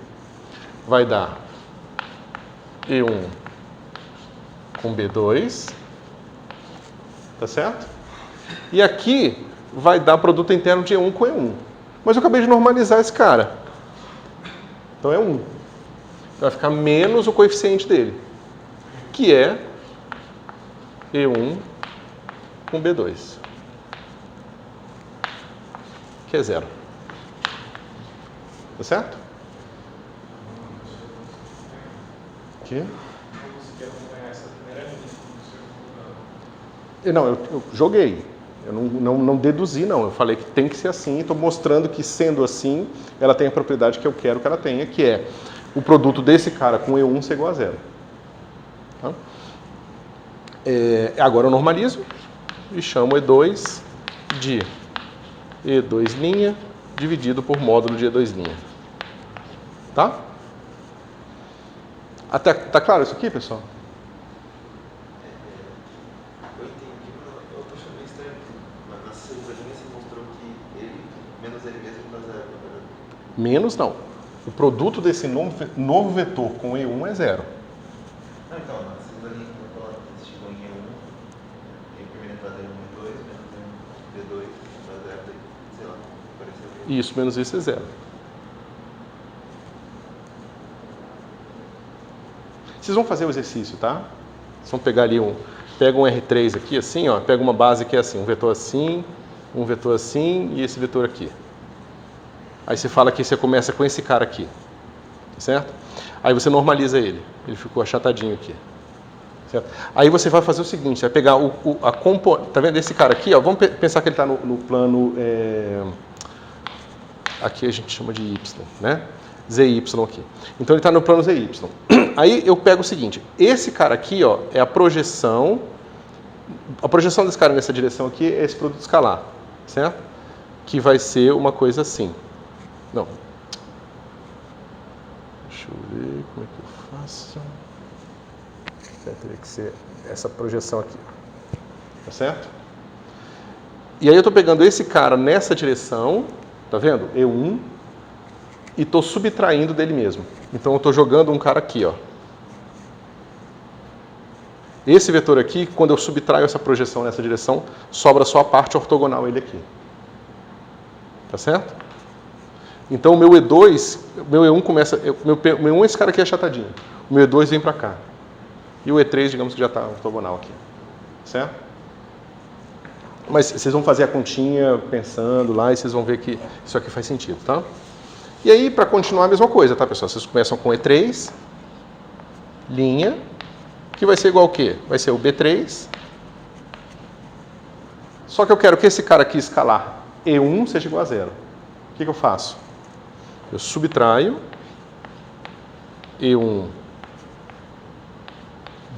Vai dar E1 com B2. Tá certo? E aqui vai dar produto interno de E1 com E1. Mas eu acabei de normalizar esse cara. Então é 1. Vai ficar menos o coeficiente dele, que é E1 com B2, que é 0. Tá certo? Que? Não, eu joguei. Eu não deduzi, não. Eu falei que tem que ser assim. Estou mostrando que, sendo assim, ela tem a propriedade que eu quero que ela tenha, que é o produto desse cara com E1 ser igual a 0. Tá? Agora eu normalizo e chamo E2 de E2' dividido por módulo de E2'. Tá? Tá claro isso aqui, pessoal? Eu entendi, mas eu tô achando meio estranho. Na segunda linha você mostrou que ele, menos ele mesmo, dá 0. Menos não. O produto desse novo vetor com E1 é 0. Não, então, na segunda linha, quando eu coloco esse chegou em E1, tem a primeira entrada E1 e 2, menos B2, dá 0, sei lá, pareceu. Isso, menos isso é 0. Vocês vão fazer o exercício, tá? Vocês vão pegar ali pega um R3 aqui, assim, ó, pega uma base que é assim, um vetor assim e esse vetor aqui. Aí você fala que você começa com esse cara aqui, certo? Aí você normaliza ele ficou achatadinho aqui, certo? Aí você vai fazer o seguinte, vai pegar a componente, tá vendo esse cara aqui, ó, vamos pensar que ele está no plano, aqui a gente chama de Y, né? ZY aqui. Então ele está no plano ZY. Aí eu pego o seguinte, esse cara aqui, ó, é a projeção desse cara nessa direção aqui é esse produto escalar, certo? Que vai ser uma coisa assim. Não. Deixa eu ver como é que eu faço. Teria que ser essa projeção aqui. Tá certo? E aí eu estou pegando esse cara nessa direção, tá vendo? E1. E estou subtraindo dele mesmo. Então eu estou jogando um cara aqui, ó. Esse vetor aqui, quando eu subtraio essa projeção nessa direção, sobra só a parte ortogonal ele aqui. Tá certo? Então o meu E2, meu E1 começa, meu E1 esse cara aqui é achatadinho. O meu E2 vem para cá. E o E3, digamos que já está ortogonal aqui. Certo? Mas vocês vão fazer a continha pensando lá e vocês vão ver que isso aqui faz sentido, tá? E aí, para continuar a mesma coisa, tá, pessoal? Vocês começam com E3, linha, que vai ser igual ao quê? Vai ser o B3. Só que eu quero que esse cara aqui escalar E1 seja igual a 0. O que eu faço? Eu subtraio E1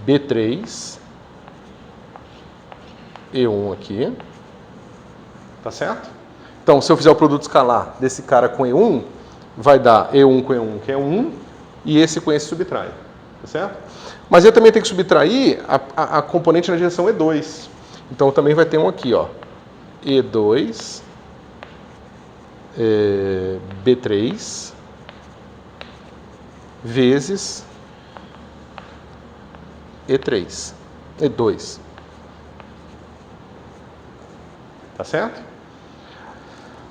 B3 E1 aqui. Tá certo? Então, se eu fizer o produto escalar desse cara com E1, vai dar E1 com E1, que é 1, e esse com esse subtrai. Tá certo? Mas eu também tenho que subtrair a componente na direção E2. Então, também vai ter um aqui, ó. E2 B3 vezes E3. E2. Tá certo?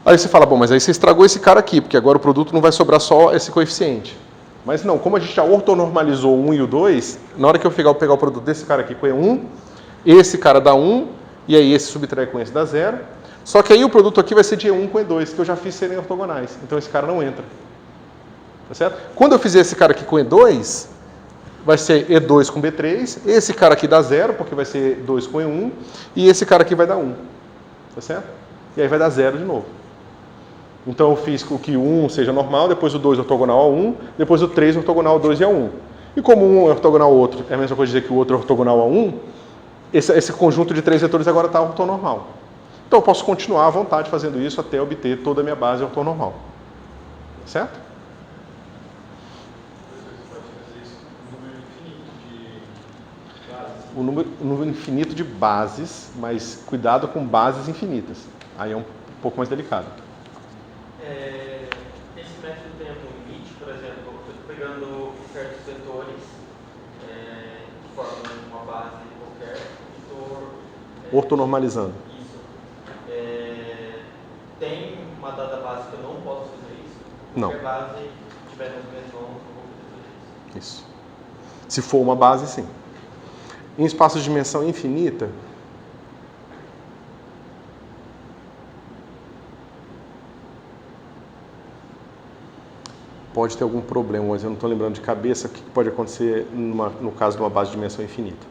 Aí você fala, bom, mas aí você estragou esse cara aqui, porque agora o produto não vai sobrar só esse coeficiente. Mas não, como a gente já ortonormalizou o 1 e o 2, na hora que eu pegar o produto desse cara aqui com E1, esse cara dá 1, e aí esse subtrai com esse dá 0. Só que aí o produto aqui vai ser de E1 com E2, que eu já fiz serem ortogonais. Então esse cara não entra. Tá certo? Quando eu fizer esse cara aqui com E2, vai ser E2 com B3, esse cara aqui dá 0, porque vai ser 2 com E1, e esse cara aqui vai dar 1. Tá certo? E aí vai dar 0 de novo. Então eu fiz com que o 1 seja normal, depois o 2 ortogonal ao 1, depois o 3 ortogonal ao 2 e ao 1. E como um é ortogonal ao outro, é a mesma coisa dizer que o outro é ortogonal ao 1, esse conjunto de 3 vetores agora está ortonormal. Então eu posso continuar à vontade fazendo isso até obter toda a minha base ortonormal. Certo? O número infinito de bases, mas cuidado com bases infinitas. Aí é um pouco mais delicado. Esse método tem algum limite? Por exemplo, eu estou pegando certos vetores, formando uma base qualquer, e estou... Ortonormalizando. Isso. Tem uma dada base que eu não posso fazer isso? Não. Qualquer base que tiver nas minhas mãos, eu vou fazer isso. Isso. Se for uma base, sim. Em espaços de dimensão infinita, pode ter algum problema, mas eu não estou lembrando de cabeça o que pode acontecer no caso de uma base de dimensão infinita.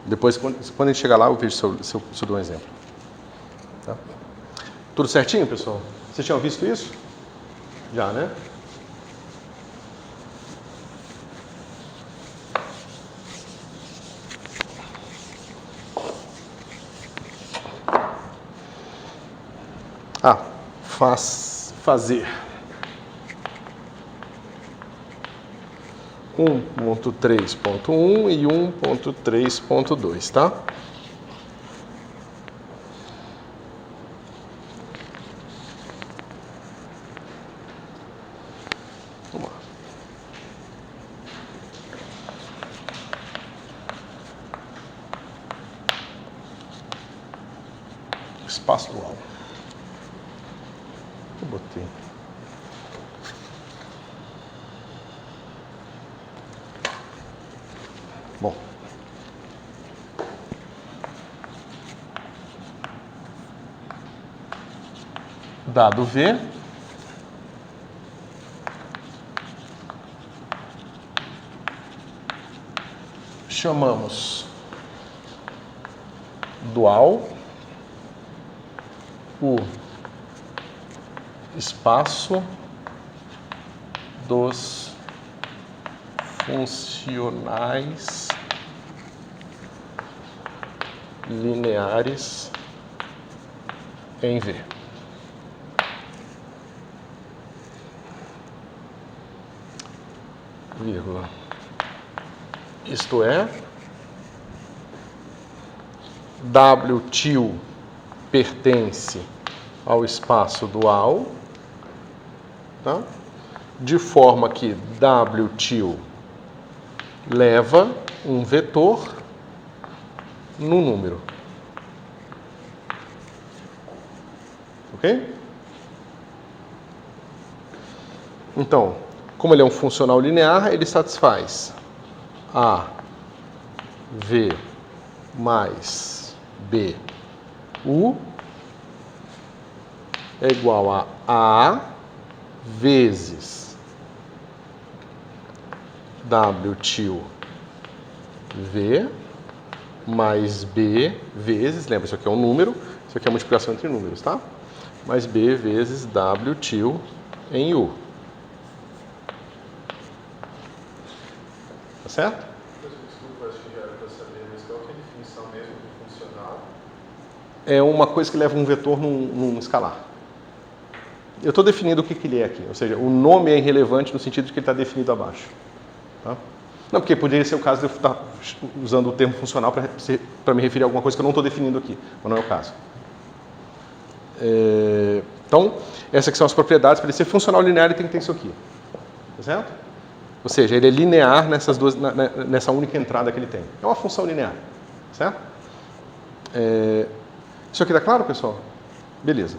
Depois, quando a gente chegar lá, eu vejo se eu dou um exemplo. Tá? Tudo certinho, pessoal? Vocês tinham visto isso? Já, né? Fazer 1.3.1 e 1.3.2, tá? Vamos lá. Espaço dual. Eu botei. Bom. Dado V, chamamos dual o espaço dos funcionais lineares em V. Vírgula. Isto é, W til pertence ao espaço dual, tá? De forma que W til leva um vetor no número. Ok? Então, como ele é um funcional linear, ele satisfaz A, V mais B, U é igual a A vezes W til V mais B vezes, lembra, isso aqui é um número, isso aqui é a multiplicação entre números, tá? Mais B vezes W til em U. Tá certo? Desculpa, acho que já era para saber, mas qual que é a definição mesmo de funcional? É uma coisa que leva um vetor num escalar. Eu estou definindo o que ele é aqui, ou seja, o nome é irrelevante no sentido de que ele está definido abaixo. Tá? Não, porque poderia ser o caso de eu estar usando o termo funcional para me referir a alguma coisa que eu não estou definindo aqui, mas não é o caso. Então, essas aqui são as propriedades. Para ele ser funcional linear, ele tem que ter isso aqui. Tá certo? Ou seja, ele é linear nessa única entrada que ele tem. É uma função linear. Certo? Isso aqui está claro, pessoal? Beleza.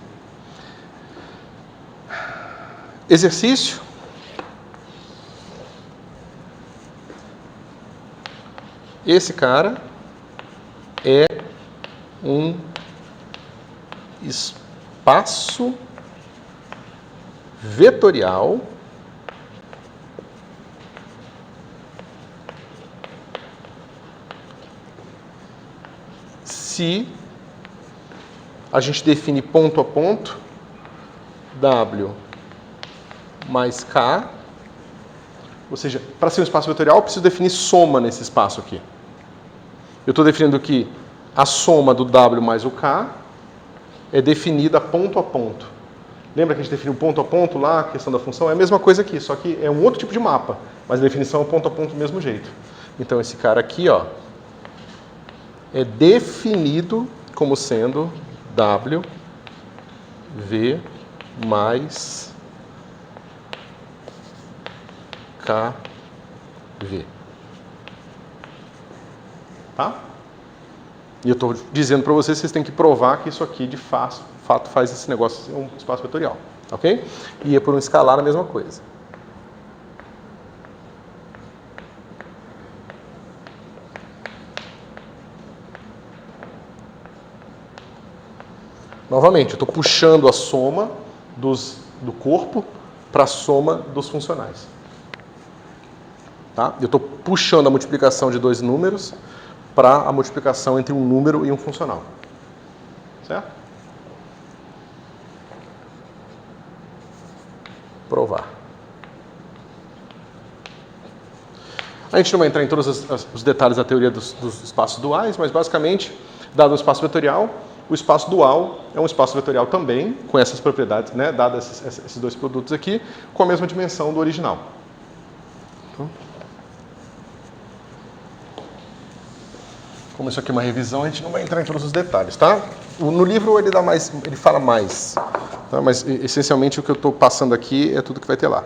Exercício. esse cara é um espaço vetorial se a gente define ponto a ponto W mais K, ou seja, para ser um espaço vetorial eu preciso definir soma nesse espaço aqui. Eu estou definindo que a soma do W mais o K é definida ponto a ponto. Lembra que a gente definiu ponto a ponto lá, a questão da função? É a mesma coisa aqui, só que é um outro tipo de mapa, mas a definição é ponto a ponto do mesmo jeito. Então esse cara aqui, ó, é definido como sendo W, V mais K, V. Tá? E eu estou dizendo para vocês que vocês têm que provar que isso aqui de fato faz esse negócio ser um espaço vetorial. Ok? E é por um escalar a mesma coisa. Novamente, eu estou puxando a soma do corpo para a soma dos funcionais. Tá? Eu estou puxando a multiplicação de dois números para a multiplicação entre um número e um funcional. Certo? Provar. A gente não vai entrar em todos os detalhes da teoria dos espaços duais, mas basicamente, dado o espaço vetorial, o espaço dual é um espaço vetorial também, com essas propriedades, né, dados esses dois produtos aqui, com a mesma dimensão do original. Como isso aqui é uma revisão, a gente não vai entrar em todos os detalhes, tá? No livro ele fala mais, tá? Mas essencialmente o que eu estou passando aqui é tudo que vai ter lá,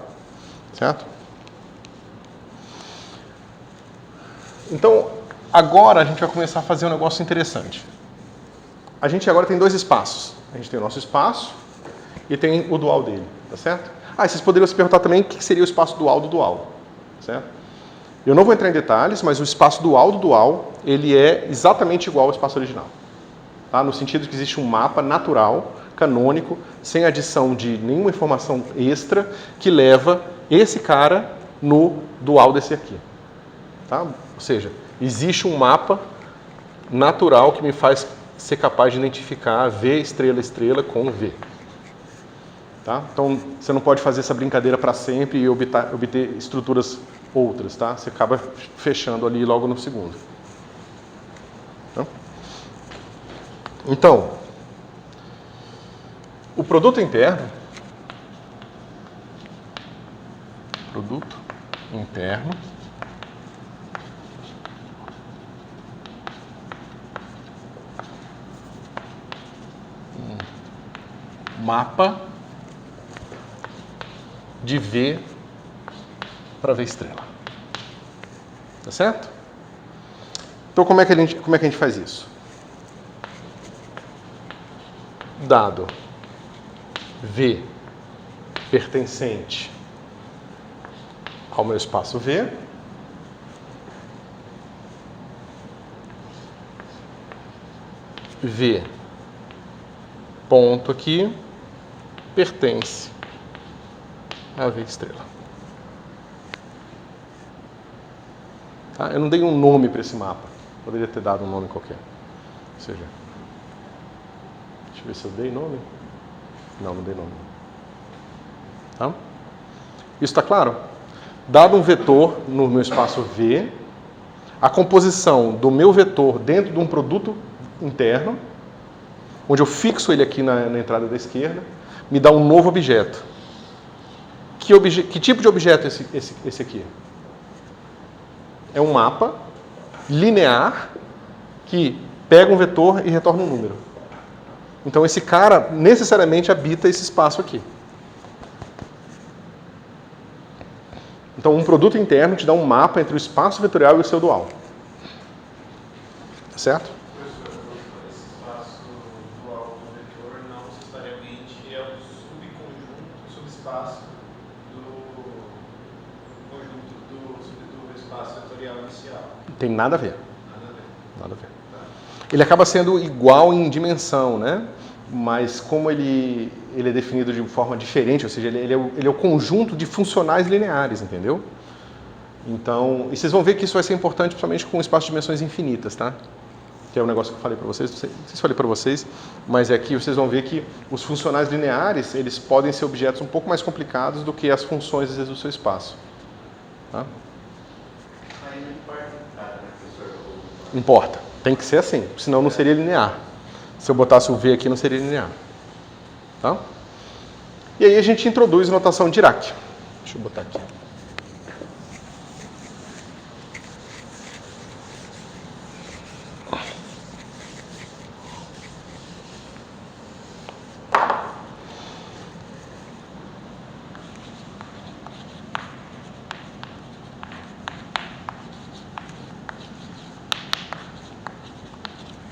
certo? Então, agora a gente vai começar a fazer um negócio interessante. A gente agora tem dois espaços. A gente tem o nosso espaço e tem o dual dele, tá certo? Ah, e vocês poderiam se perguntar também o que seria o espaço dual do dual, certo? Eu não vou entrar em detalhes, mas o espaço dual do dual, ele é exatamente igual ao espaço original. Tá? No sentido de que existe um mapa natural, canônico, sem adição de nenhuma informação extra, que leva esse cara no dual desse aqui. Tá? Ou seja, existe um mapa natural que me faz ser capaz de identificar V estrela com V. Tá? Então, você não pode fazer essa brincadeira para sempre e obter estruturas outras. Tá? Você acaba fechando ali logo no segundo. Tá? Então, o produto interno mapa de V para V estrela. Tá certo? Então, como é que a gente faz isso? Dado V pertencente ao meu espaço V, V ponto aqui pertence a V estrela. Tá? Eu não dei um nome para esse mapa. Poderia ter dado um nome qualquer. Ou seja, deixa eu ver se eu dei nome. Não dei nome. Tá? Isso está claro? Dado um vetor no meu espaço V, a composição do meu vetor dentro de um produto interno, onde eu fixo ele aqui na entrada da esquerda, me dá um novo objeto. Que tipo de objeto é esse aqui? É um mapa linear que pega um vetor e retorna um número. Então esse cara necessariamente habita esse espaço aqui. Então um produto interno te dá um mapa entre o espaço vetorial e o seu dual. Certo? Esse espaço dual do vetor não necessariamente é o subconjunto, subespaço do conjunto do espaço vetorial inicial. Tem nada a ver. Nada a ver. Ele acaba sendo igual em dimensão, né? Mas como ele é definido de forma diferente, ou seja, ele é o conjunto de funcionais lineares, entendeu? Então, e vocês vão ver que isso vai ser importante, principalmente com espaço de dimensões infinitas, tá? Que é um negócio que eu falei para vocês, não sei se falei para vocês, mas aqui vocês vão ver que os funcionais lineares, eles podem ser objetos um pouco mais complicados do que as funções, às vezes, do seu espaço. Tá? Aí não importa, cara, né, professor? Importa, tem que ser assim, senão não seria linear. Se eu botasse o V aqui, não seria linear. Tá? E aí a gente introduz notação Dirac. Deixa eu botar aqui.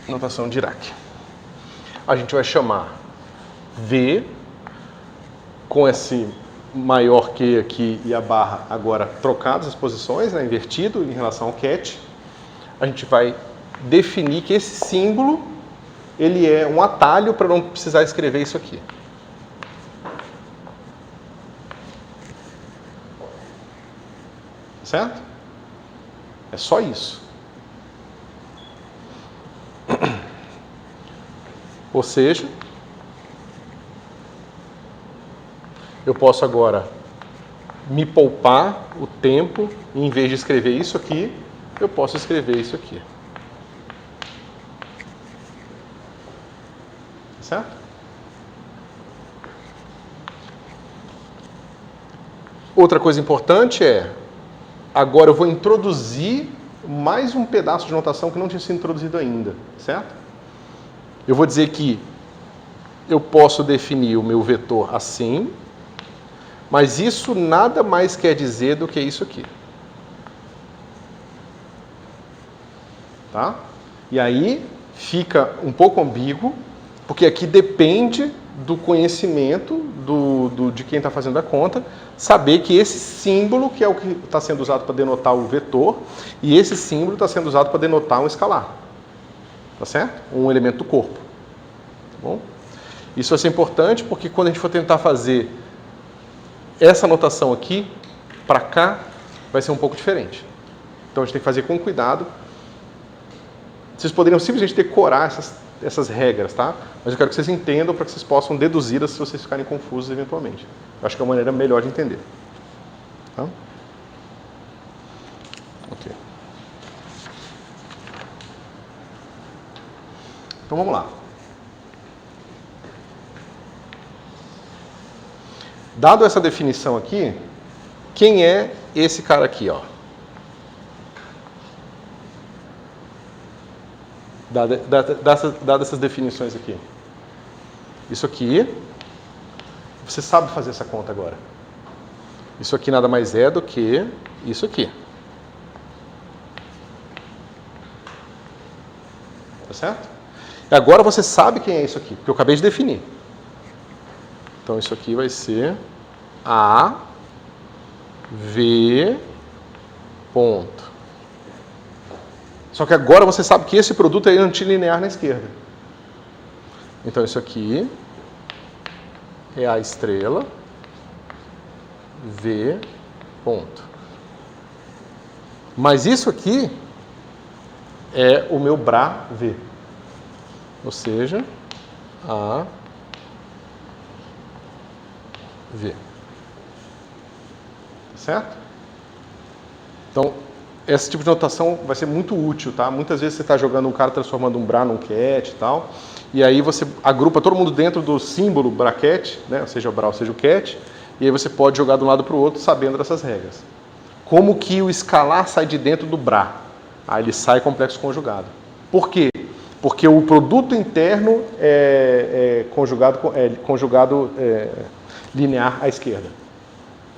Notação Dirac. A gente vai chamar V com esse maior que aqui e a barra agora trocadas as posições, né, invertido em relação ao cat. A gente vai definir que esse símbolo ele é um atalho para não precisar escrever isso aqui. Certo? É só isso. Ou seja, eu posso agora me poupar o tempo e, em vez de escrever isso aqui, eu posso escrever isso aqui. Certo? Outra coisa importante é, agora eu vou introduzir mais um pedaço de notação que não tinha sido introduzido ainda, certo? Eu vou dizer que eu posso definir o meu vetor assim, mas isso nada mais quer dizer do que isso aqui. Tá? E aí fica um pouco ambíguo, porque aqui depende do conhecimento de quem está fazendo a conta, saber que esse símbolo que é o que está sendo usado para denotar o vetor, e esse símbolo está sendo usado para denotar um escalar. Tá certo? Um elemento do corpo. Tá bom? Isso vai ser importante porque quando a gente for tentar fazer essa notação aqui, para cá, vai ser um pouco diferente. Então a gente tem que fazer com cuidado. Vocês poderiam simplesmente decorar essas regras, tá? Mas eu quero que vocês entendam para que vocês possam deduzi-las se vocês ficarem confusos eventualmente. Eu acho que é uma maneira melhor de entender. Tá? Ok. Então vamos lá. Dado essa definição aqui, quem é esse cara aqui, ó? Dadas essas definições aqui. Isso aqui, você sabe fazer essa conta agora. Isso aqui nada mais é do que isso aqui. Tá certo? E agora você sabe quem é isso aqui, porque eu acabei de definir. Então isso aqui vai ser A, V, ponto. Só que agora você sabe que esse produto é antilinear na esquerda. Então isso aqui é A estrela, V, ponto. Mas isso aqui é o meu Bra V. Ou seja, A, V. Certo? Então, esse tipo de notação vai ser muito útil, tá? Muitas vezes você está jogando um cara transformando um Bra num cat e tal, e aí você agrupa todo mundo dentro do símbolo bracket, né? Seja o Bra ou seja o cat, e aí você pode jogar de um lado para o outro sabendo dessas regras. Como que o escalar sai de dentro do Bra? Aí ele sai complexo conjugado. Por quê? Porque o produto interno é conjugado linear à esquerda.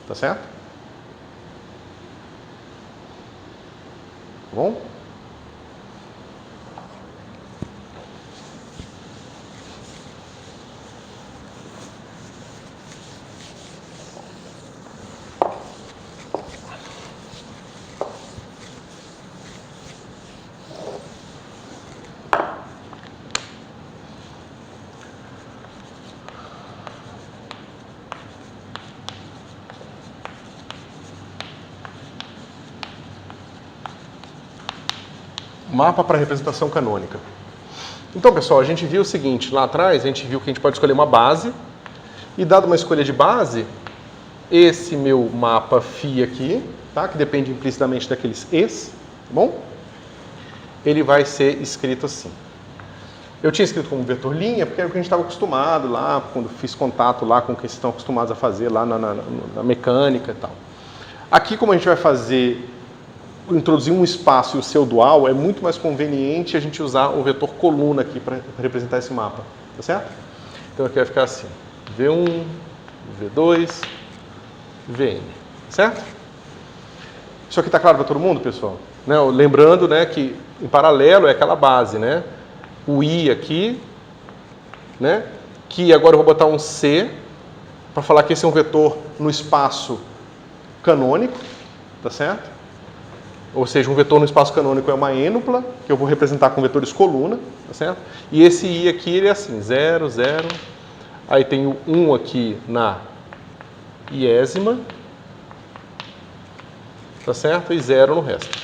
Tá certo? Tá bom? Mapa para representação canônica. Então, pessoal, a gente viu o seguinte, lá atrás a gente viu que a gente pode escolher uma base, e dado uma escolha de base, esse meu mapa φ aqui, tá? Que depende implicitamente daqueles es, tá bom? Ele vai ser escrito assim. Eu tinha escrito como vetor linha, porque era o que a gente estava acostumado lá, quando fiz contato lá com o que vocês estão acostumados a fazer lá na mecânica e tal. Aqui, como a gente vai fazer, introduzir um espaço e o seu dual, é muito mais conveniente a gente usar o vetor coluna aqui para representar esse mapa, tá certo? Então aqui vai ficar assim, V1, V2, Vn, certo? Isso aqui está claro para todo mundo, pessoal? Né? Lembrando, né, que em paralelo é aquela base, né? O I aqui, né? Que agora eu vou botar um C para falar que esse é um vetor no espaço canônico, tá certo? Ou seja, um vetor no espaço canônico é uma ênupla, que eu vou representar com vetores coluna, tá certo? E esse I aqui, ele é assim, 0, 0, aí tem o 1 aqui na iésima, tá certo? E 0 no resto.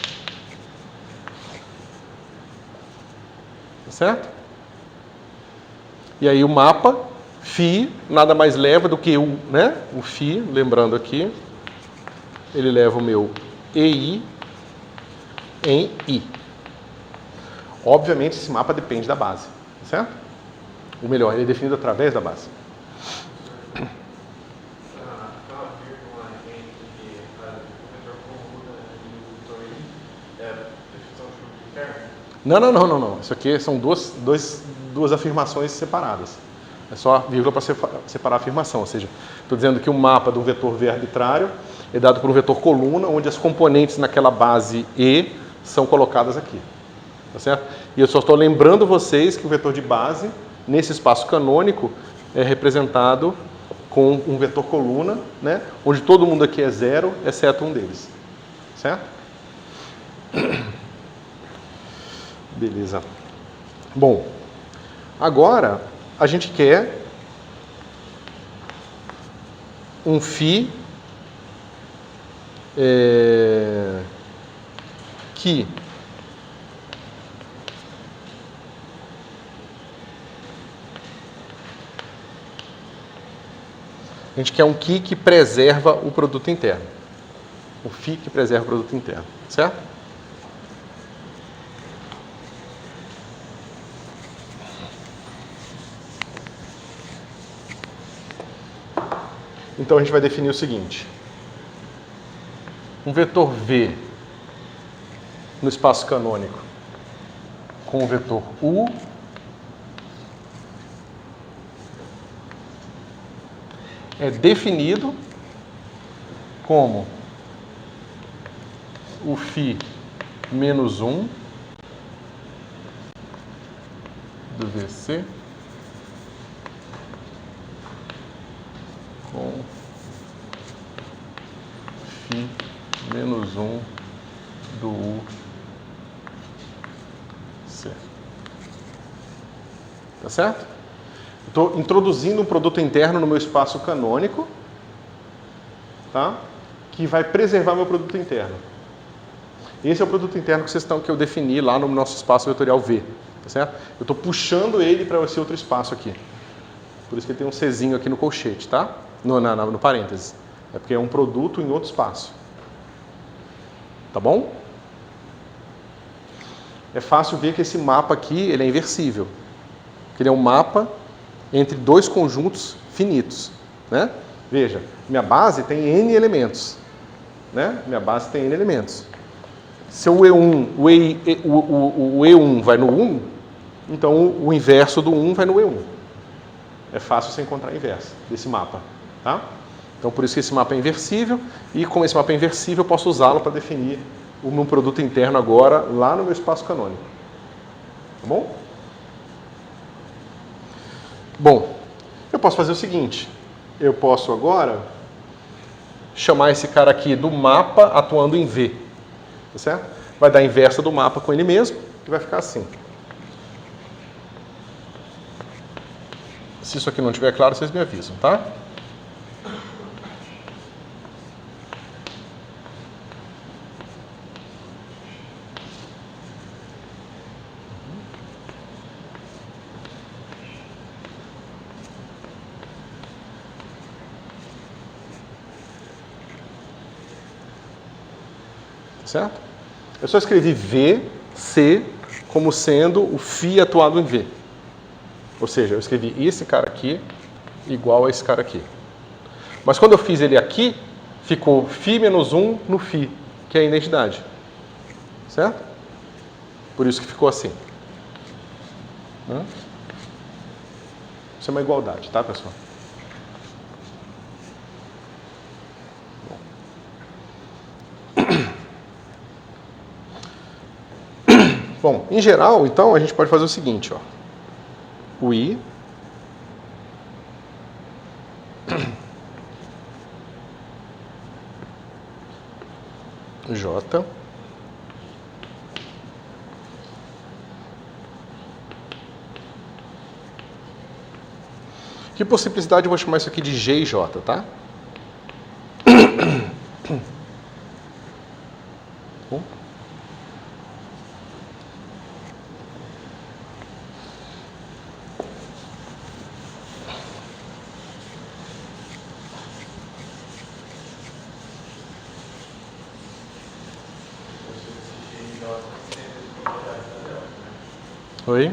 Tá certo? E aí o mapa, φ, nada mais leva do que o, né? O φ, lembrando aqui, ele leva o meu EI em I. Obviamente esse mapa depende da base, tá certo? Ou melhor, ele é definido através da base. Aquela vírgula entre o vetor coluna e o vetor I é definição de interno? Não. Isso aqui são duas afirmações separadas. É só a vírgula para separar a afirmação. Ou seja, estou dizendo que o mapa do vetor V arbitrário é dado por um vetor coluna, onde as componentes naquela base E são colocadas aqui. Tá certo? E eu só estou lembrando vocês que o vetor de base, nesse espaço canônico, é representado com um vetor coluna, né? Onde todo mundo aqui é 0, exceto um deles. Certo? Beleza. Bom, agora a gente quer um φ que a gente quer um φ que preserva o produto interno. O φ que preserva o produto interno, certo? Então a gente vai definir o seguinte: um vetor V no espaço canônico com o vetor U é definido como o φ menos 1 do VC com φ menos 1 do UC. Tá certo? Estou introduzindo um produto interno no meu espaço canônico, tá? Que vai preservar meu produto interno. Esse é o produto interno que eu defini lá no nosso espaço vetorial V. Tá certo? Eu estou puxando ele para esse outro espaço aqui. Por isso que ele tem um Czinho aqui no colchete, tá? No parênteses. É porque é um produto em outro espaço. Tá bom? É fácil ver que esse mapa aqui ele é inversível. Que ele é um mapa entre dois conjuntos finitos, né? Veja, minha base tem N elementos, né? Minha base tem N elementos. Se o E1, o E1 vai no 1, então o inverso do 1 vai no E1. É fácil você encontrar a inversa desse mapa, tá? Então por isso que esse mapa é inversível, e como esse mapa é inversível, eu posso usá-lo para definir o meu produto interno agora lá no meu espaço canônico. Tá bom? Bom, eu posso fazer o seguinte, eu posso agora chamar esse cara aqui do mapa atuando em V, tá certo? Vai dar a inversa do mapa com ele mesmo e vai ficar assim. Se isso aqui não estiver claro, vocês me avisam, tá? certo? Eu só escrevi V, C, como sendo o φ atuado em V. Ou seja, eu escrevi esse cara aqui igual a esse cara aqui. Mas quando eu fiz ele aqui, ficou φ menos 1 no φ, que é a identidade. Certo? Por isso que ficou assim. Isso é uma igualdade, tá, pessoal? Bom, em geral, então, a gente pode fazer o seguinte, ó. O I J que por simplicidade eu vou chamar isso aqui de G e J, tá? Bom. Oi?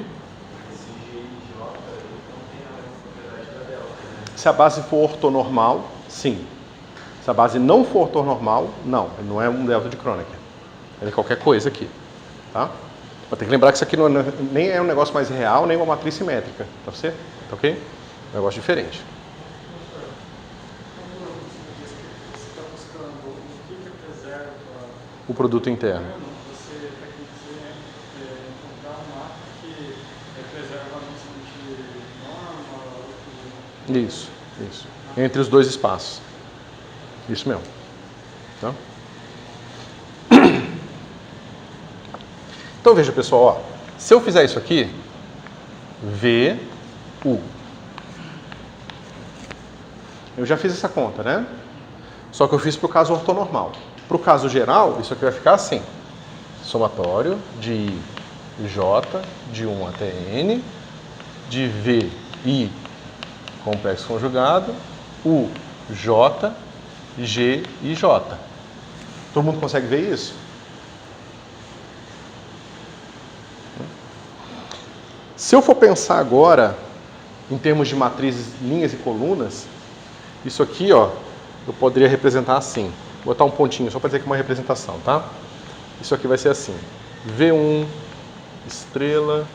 Se a base for ortonormal, sim. Se a base não for ortonormal, não. Ele não é um delta de Kronecker. Ele é qualquer coisa aqui. Tá? Mas tem que lembrar que isso aqui não é, nem é um negócio mais real, nem uma matriz simétrica. Tá certo? Tá ok? Um negócio diferente. Você está buscando o que preserva O produto interno. Você está querendo encontrar um mapa que preserva a noção de norma. Isso. Entre os dois espaços. Isso mesmo. Tá? Então veja, pessoal, ó, se eu fizer isso aqui, V, U. Eu já fiz essa conta, né? Só que eu fiz para o caso ortonormal. Para o caso geral, isso aqui vai ficar assim. Somatório de J, de 1 até N, de V, I, complexo conjugado, U, J, G e J. Todo mundo consegue ver isso? Se eu for pensar agora em termos de matrizes, linhas e colunas, isso aqui, ó, eu poderia representar assim. Vou botar um pontinho só para dizer que é uma representação, tá? Isso aqui vai ser assim. V1, estrela,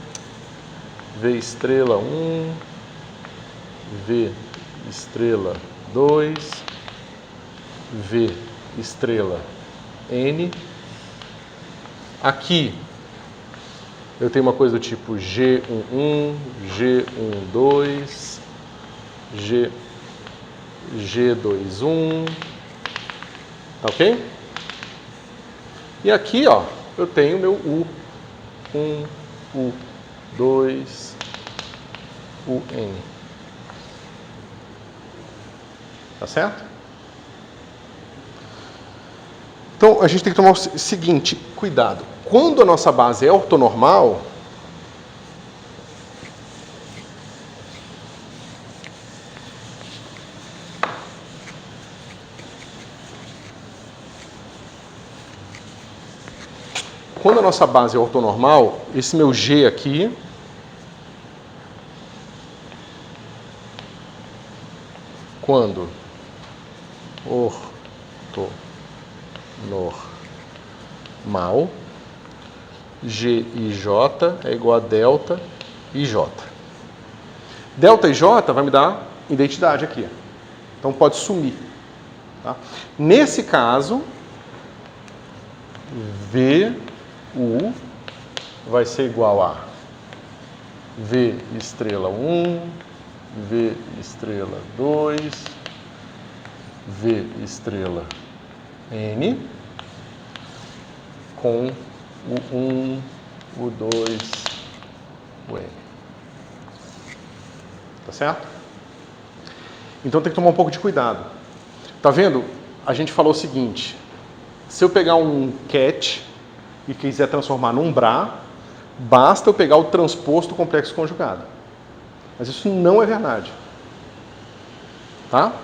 V estrela 1, V estrela 2, V estrela N. Aqui eu tenho uma coisa do tipo G11, G12, G21, tá ok? E aqui, ó, eu tenho meu U1, U2, UN. Tá certo? Então, a gente tem que tomar o seguinte, cuidado. Quando a nossa base é ortonormal, esse meu G aqui quando ortonormal, G e J é igual a delta e J. Delta e J vai me dar identidade aqui. Então pode sumir. Tá? Nesse caso, VU vai ser igual a V estrela 1, V estrela 2, V estrela N, com o 1, o 2, o N. Tá certo? Então tem que tomar um pouco de cuidado. Tá vendo? A gente falou o seguinte, se eu pegar um cat e quiser transformar num bra, basta eu pegar o transposto complexo conjugado. Mas isso não é verdade. Tá?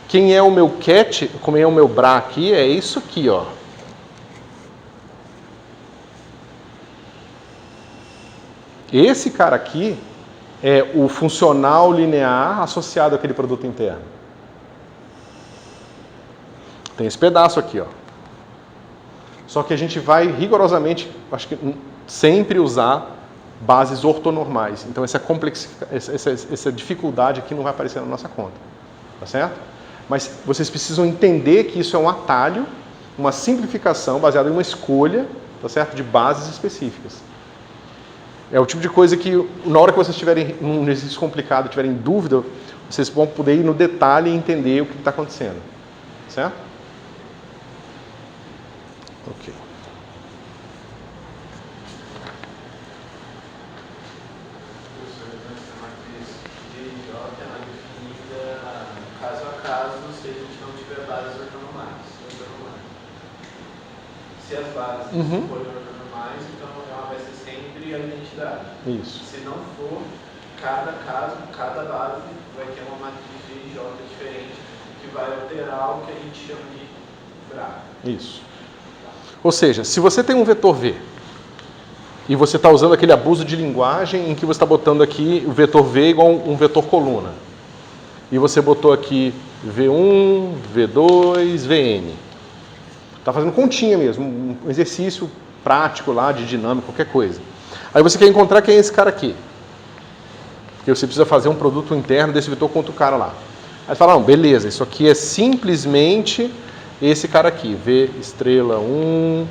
Quem é o meu cat, como é o meu bra aqui, é isso aqui, ó. Esse cara aqui é o funcional linear associado àquele produto interno. Tem esse pedaço aqui, ó. Só que a gente vai rigorosamente, acho que sempre usar bases ortonormais. Então essa dificuldade aqui não vai aparecer na nossa conta. Tá certo? Mas vocês precisam entender que isso é um atalho, uma simplificação baseada em uma escolha, tá certo? De bases específicas. É o tipo de coisa que, na hora que vocês estiverem num exercício complicado, tiverem dúvida, vocês vão poder ir no detalhe e entender o que está acontecendo. Certo? Ok. Professor, essa matriz DJ ela é definida caso a caso se a gente não tiver bases ortonormais. Se as bases forem ortonormais, então ela vai ser sempre a identidade. Isso. Se não for, cada caso, cada base vai ter uma matriz DJ diferente que vai alterar o que a gente chama de braço. Isso. Ou seja, se você tem um vetor V e você está usando aquele abuso de linguagem em que você está botando aqui o vetor V igual um vetor coluna, e você botou aqui V1, V2, Vn. Está fazendo continha mesmo, um exercício prático lá de dinâmica, qualquer coisa. Aí você quer encontrar quem é esse cara aqui. Porque você precisa fazer um produto interno desse vetor contra o cara lá. Aí você fala, não, beleza, isso aqui é simplesmente esse cara aqui. V estrela 1,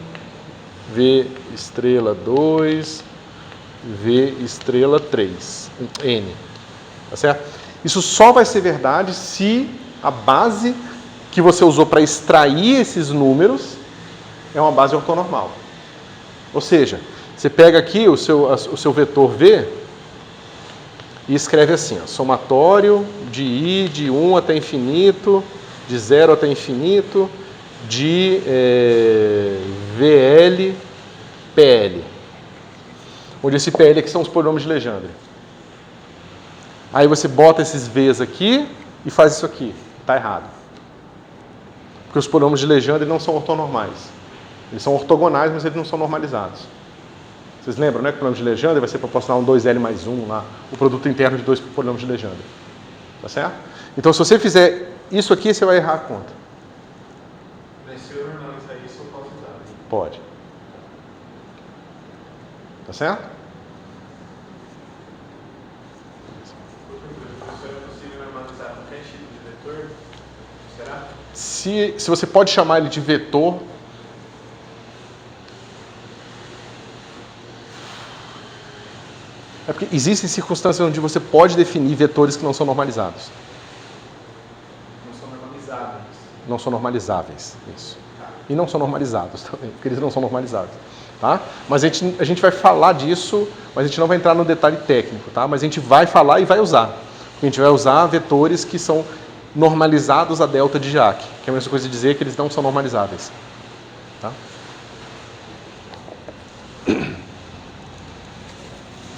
V estrela 2, V estrela 3, N. Tá certo? Isso só vai ser verdade se a base que você usou para extrair esses números é uma base ortonormal. Ou seja, você pega aqui o seu vetor V e escreve assim, ó, somatório de I de 1 até infinito, de 0 até infinito, de VL, PL. Onde esse PL aqui são os polinômios de Legendre. Aí você bota esses V's aqui e faz isso aqui. Está errado. Porque os polinômios de Legendre não são ortonormais. Eles são ortogonais, mas eles não são normalizados. Vocês lembram, né? Que o polinômio de Legendre vai ser proporcional a um 2L mais 1 lá, o produto interno de dois polinômios de Legendre. Tá certo? Então, se você fizer isso aqui, você vai errar a conta. Mas se eu normalizar isso, eu posso usar. Pode. Tá certo? Professor, é possível normalizar qualquer tipo de vetor? Será? Se você pode chamar ele de vetor, é porque existem circunstâncias onde você pode definir vetores que não são normalizados. Não são normalizáveis. Não são normalizáveis, isso. E não são normalizados também, porque eles não são normalizados. Tá? Mas a gente vai falar disso, mas a gente não vai entrar no detalhe técnico, tá? Mas a gente vai falar e vai usar. A gente vai usar vetores que são normalizados a delta de Dirac, que é a mesma coisa de dizer que eles não são normalizáveis. Tá?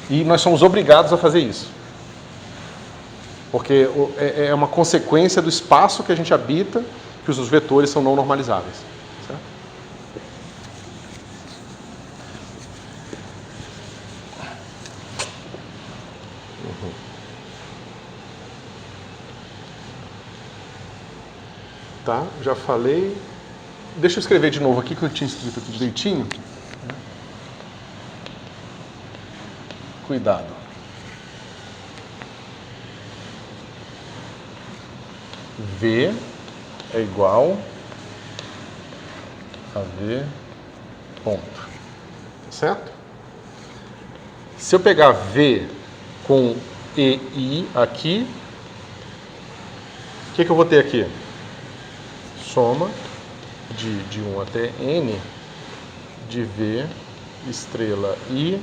E nós somos obrigados a fazer isso. Porque é uma consequência do espaço que a gente habita que os vetores são não normalizáveis. Certo? Tá, já falei. Deixa eu escrever de novo aqui que eu tinha escrito aqui direitinho. Cuidado. V é igual a V ponto. Tá certo? Se eu pegar V com EI aqui, o que eu vou ter aqui? Soma de 1 até N de V estrela I,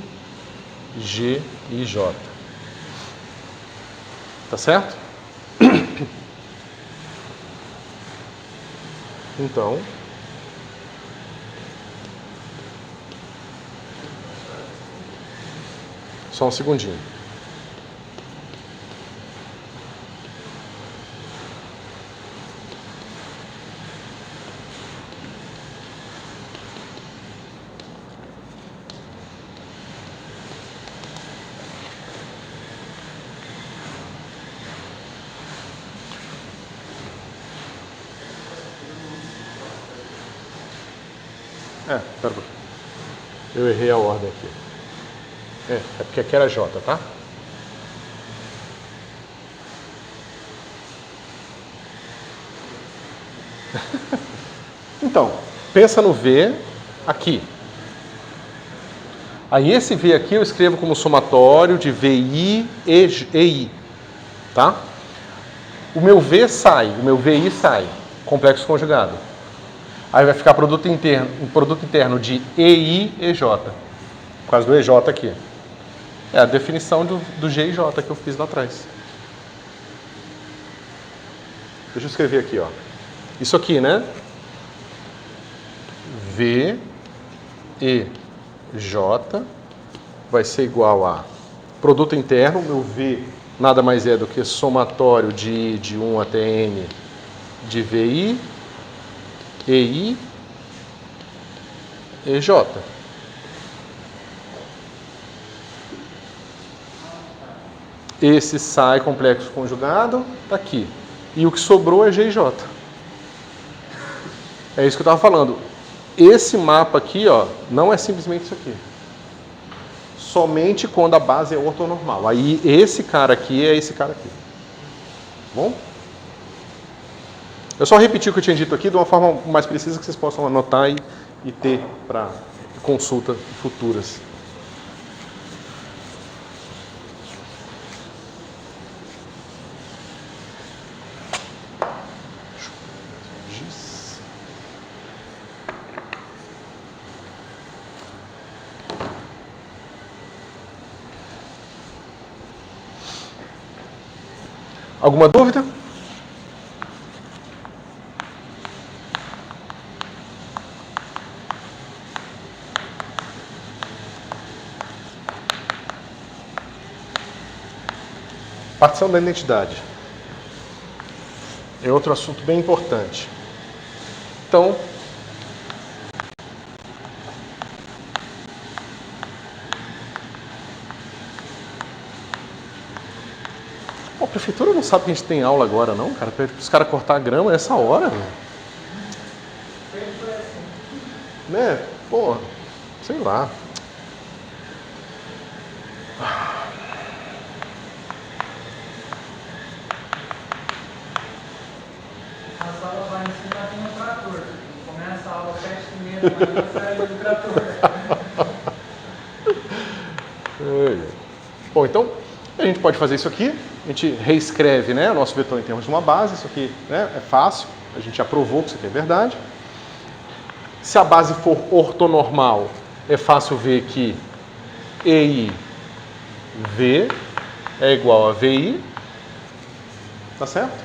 G e J. Tá certo? Então, só um segundinho. Pera um pouquinho. Eu errei a ordem aqui. É porque aqui era J, tá? Então, pensa no V aqui. Aí esse V aqui eu escrevo como somatório de VI e I, tá? O meu V sai, o meu VI sai, complexo conjugado. Aí vai ficar produto interno de EI e J, por causa do EJ aqui. É a definição do G e J que eu fiz lá atrás. Deixa eu escrever aqui, ó. Isso aqui, né? V e J vai ser igual a produto interno, meu V nada mais é do que somatório de I de 1 até N de VI, EI e J. Esse sai complexo conjugado, tá aqui. E o que sobrou é G e J. É isso que eu estava falando. Esse mapa aqui, ó, não é simplesmente isso aqui. Somente quando a base é ortonormal. Aí esse cara aqui é esse cara aqui. Bom? Eu só repeti o que eu tinha dito aqui de uma forma mais precisa que vocês possam anotar e ter para consulta futuras. Alguma dúvida? Partição da identidade. É outro assunto bem importante. Então, a prefeitura não sabe que a gente tem aula agora, não, cara. Para os caras cortar a grama nessa hora, velho. Né? Pô, sei lá. A sala vai ensinar com um trator. Começa a aula 7h30 da manhã, sai do trator. Bom, então a gente pode fazer isso aqui. A gente reescreve, né, o nosso vetor em termos de uma base. Isso aqui, né, é fácil. A gente já provou que isso aqui é verdade. Se a base for ortonormal, é fácil ver que EI V é igual a VI. Tá certo?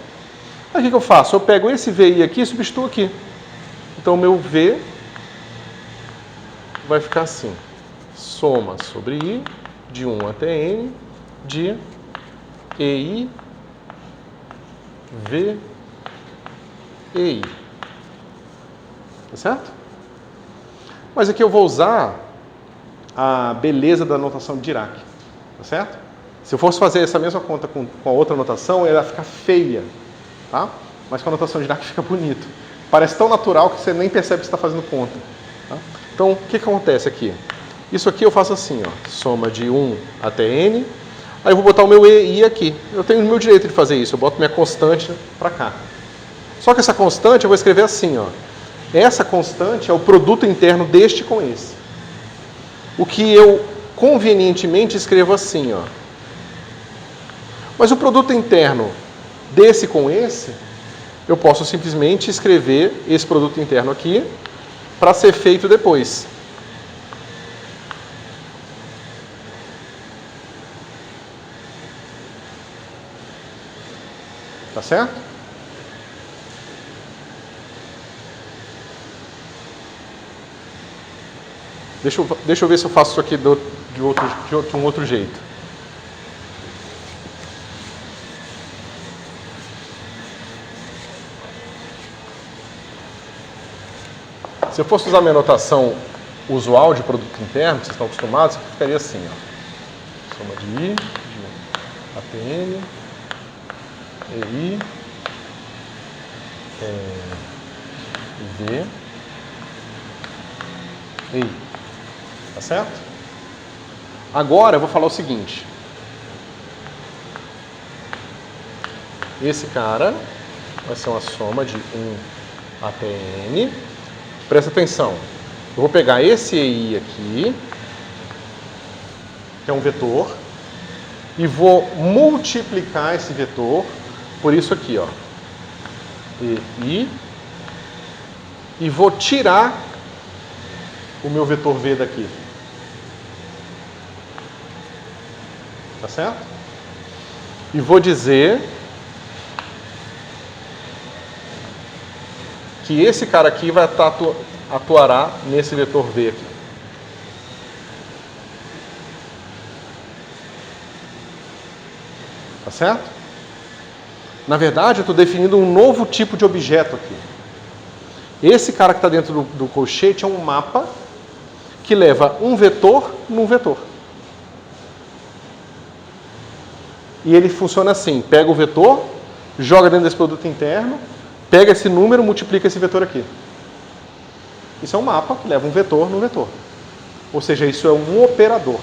Aí o que eu faço? Eu pego esse VI aqui e substituo aqui. Então, o meu V vai ficar assim. Soma sobre I, de 1 até N, de EI, V, EI. Tá certo? Mas aqui eu vou usar a beleza da notação de Dirac. Tá certo? Se eu fosse fazer essa mesma conta com a outra notação, ela ia ficar feia. Tá? Mas com a notação de Dirac fica bonito. Parece tão natural que você nem percebe que você está fazendo conta. Tá? Então, o que acontece aqui? Isso aqui eu faço assim, ó, soma de 1 até N. Aí eu vou botar o meu EI aqui. Eu tenho o meu direito de fazer isso. Eu boto minha constante para cá. Só que essa constante eu vou escrever assim, ó. Essa constante é o produto interno deste com esse. O que eu convenientemente escrevo assim, ó. Mas o produto interno desse com esse, eu posso simplesmente escrever esse produto interno aqui para ser feito depois. Tá certo? Deixa eu ver se eu faço isso aqui de um outro jeito. Se eu fosse usar minha notação usual de produto interno, que vocês estão acostumados, ficaria assim, ó. Soma de I, de APN, EI, V, EI. Tá certo? Agora eu vou falar o seguinte. Esse cara vai ser uma soma de 1 até N. Presta atenção. Eu vou pegar esse EI aqui, que é um vetor, e vou multiplicar esse vetor por isso aqui, ó. EI. E vou tirar o meu vetor V daqui. Tá certo? E vou dizer que esse cara aqui vai atuará nesse vetor V aqui. Tá certo? Na verdade, eu estou definindo um novo tipo de objeto aqui. Esse cara que está dentro do colchete é um mapa que leva um vetor num vetor. E ele funciona assim, pega o vetor, joga dentro desse produto interno, pega esse número, multiplica esse vetor aqui. Isso é um mapa que leva um vetor no vetor. Ou seja, isso é um operador.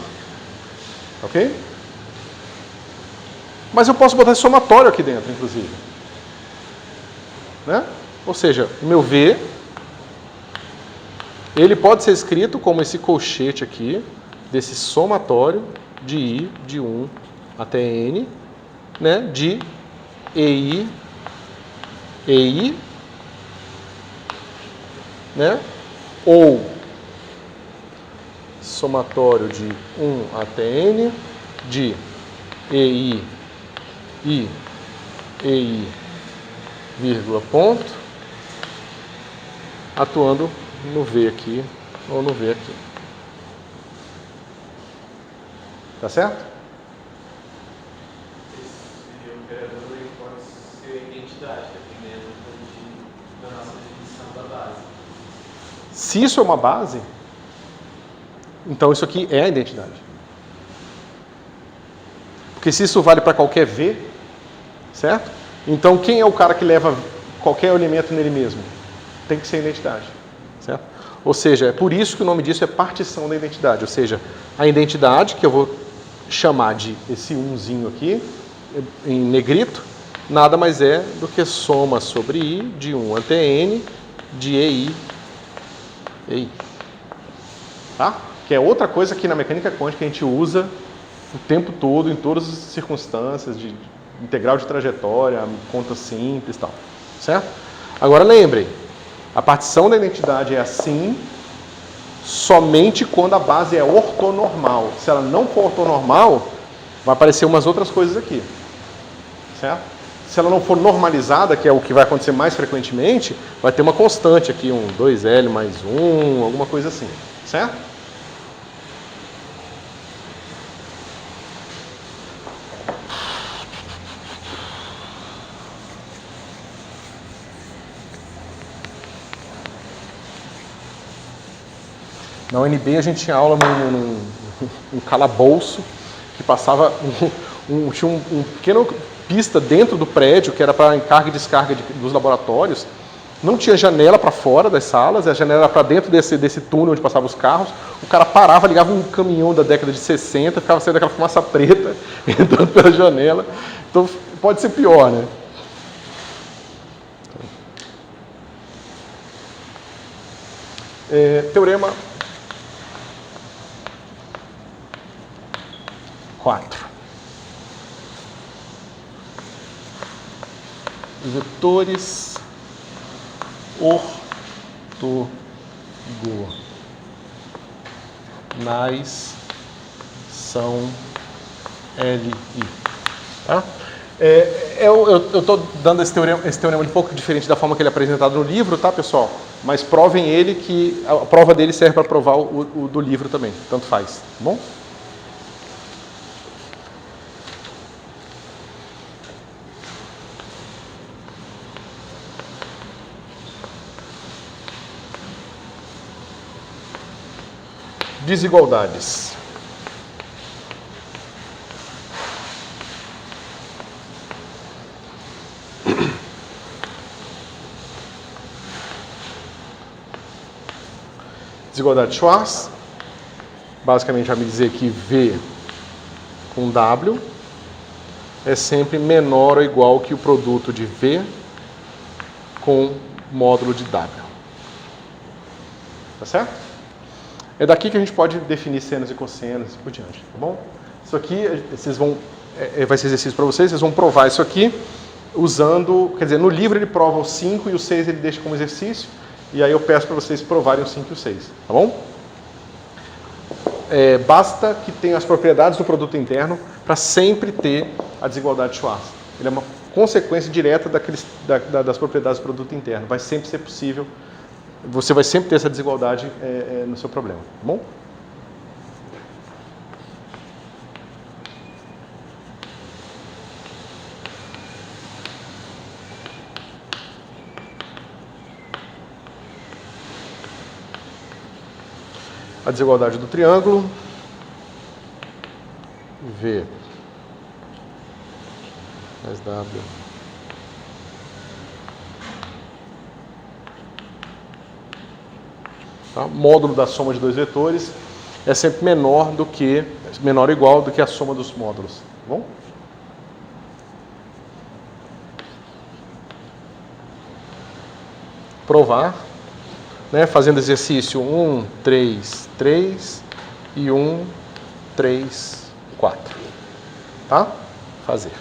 Ok? Mas eu posso botar esse somatório aqui dentro, inclusive. Né? Ou seja, o meu V, ele pode ser escrito como esse colchete aqui, desse somatório de I, de 1 até N, né, de EI, né, ou somatório de 1 até N, de EI, vírgula, ponto, atuando no V aqui, ou no V aqui. Tá certo? Esse operador pode ser identidade, dependendo da nossa definição da base. Se isso é uma base, então isso aqui é a identidade. Porque se isso vale para qualquer V, certo? Então quem é o cara que leva qualquer elemento nele mesmo? Tem que ser a identidade, certo? Ou seja, é por isso que o nome disso é partição da identidade. Ou seja, a identidade, que eu vou chamar de esse umzinho aqui, em negrito, nada mais é do que soma sobre I de 1 até N de EI. Tá? Que é outra coisa que na mecânica quântica a gente usa o tempo todo, em todas as circunstâncias, de integral de trajetória, conta simples e tal. Certo? Agora lembrem, a partição da identidade é assim somente quando a base é ortonormal. Se ela não for ortonormal, vai aparecer umas outras coisas aqui. Certo? Se ela não for normalizada, que é o que vai acontecer mais frequentemente, vai ter uma constante aqui, um 2L mais 1, alguma coisa assim. Certo? Na UNB a gente tinha aula num calabouço que passava tinha um pequeno pista dentro do prédio que era para encarga e descarga dos laboratórios. Não tinha janela para fora das salas, a janela era para dentro desse túnel onde passavam os carros. O cara parava, ligava um caminhão da década de 60, ficava saindo aquela fumaça preta entrando pela janela. Então pode ser pior, né? Teorema 4. Vetores ortogonais são LI. Tá? Eu estou dando esse teorema um pouco diferente da forma que ele é apresentado no livro, tá, pessoal? Mas provem ele, que a prova dele serve para provar o do livro também. Tanto faz, tá bom? Desigualdades. Desigualdade de Schwarz, basicamente vai me dizer que V com W é sempre menor ou igual que o produto de V com módulo de W. Tá certo? É daqui que a gente pode definir senos e cossenos e por diante, tá bom? Isso aqui, vocês vão, vai ser exercício para vocês, vocês vão provar isso aqui usando, quer dizer, no livro ele prova o 5 e o 6 ele deixa como exercício, e aí eu peço para vocês provarem o 5 e o 6, tá bom? Basta que tenha as propriedades do produto interno para sempre ter a desigualdade de Schwarz. Ele é uma consequência direta das propriedades do produto interno. Vai sempre ser possível, você vai sempre ter essa desigualdade no seu problema, tá bom? A desigualdade do triângulo, V mais W tá? Módulo da soma de dois vetores é sempre menor ou igual do que a soma dos módulos, tá bom? Provar, né, fazendo exercício 1, 3, 3 e 1, 3, 4. Tá? Fazer.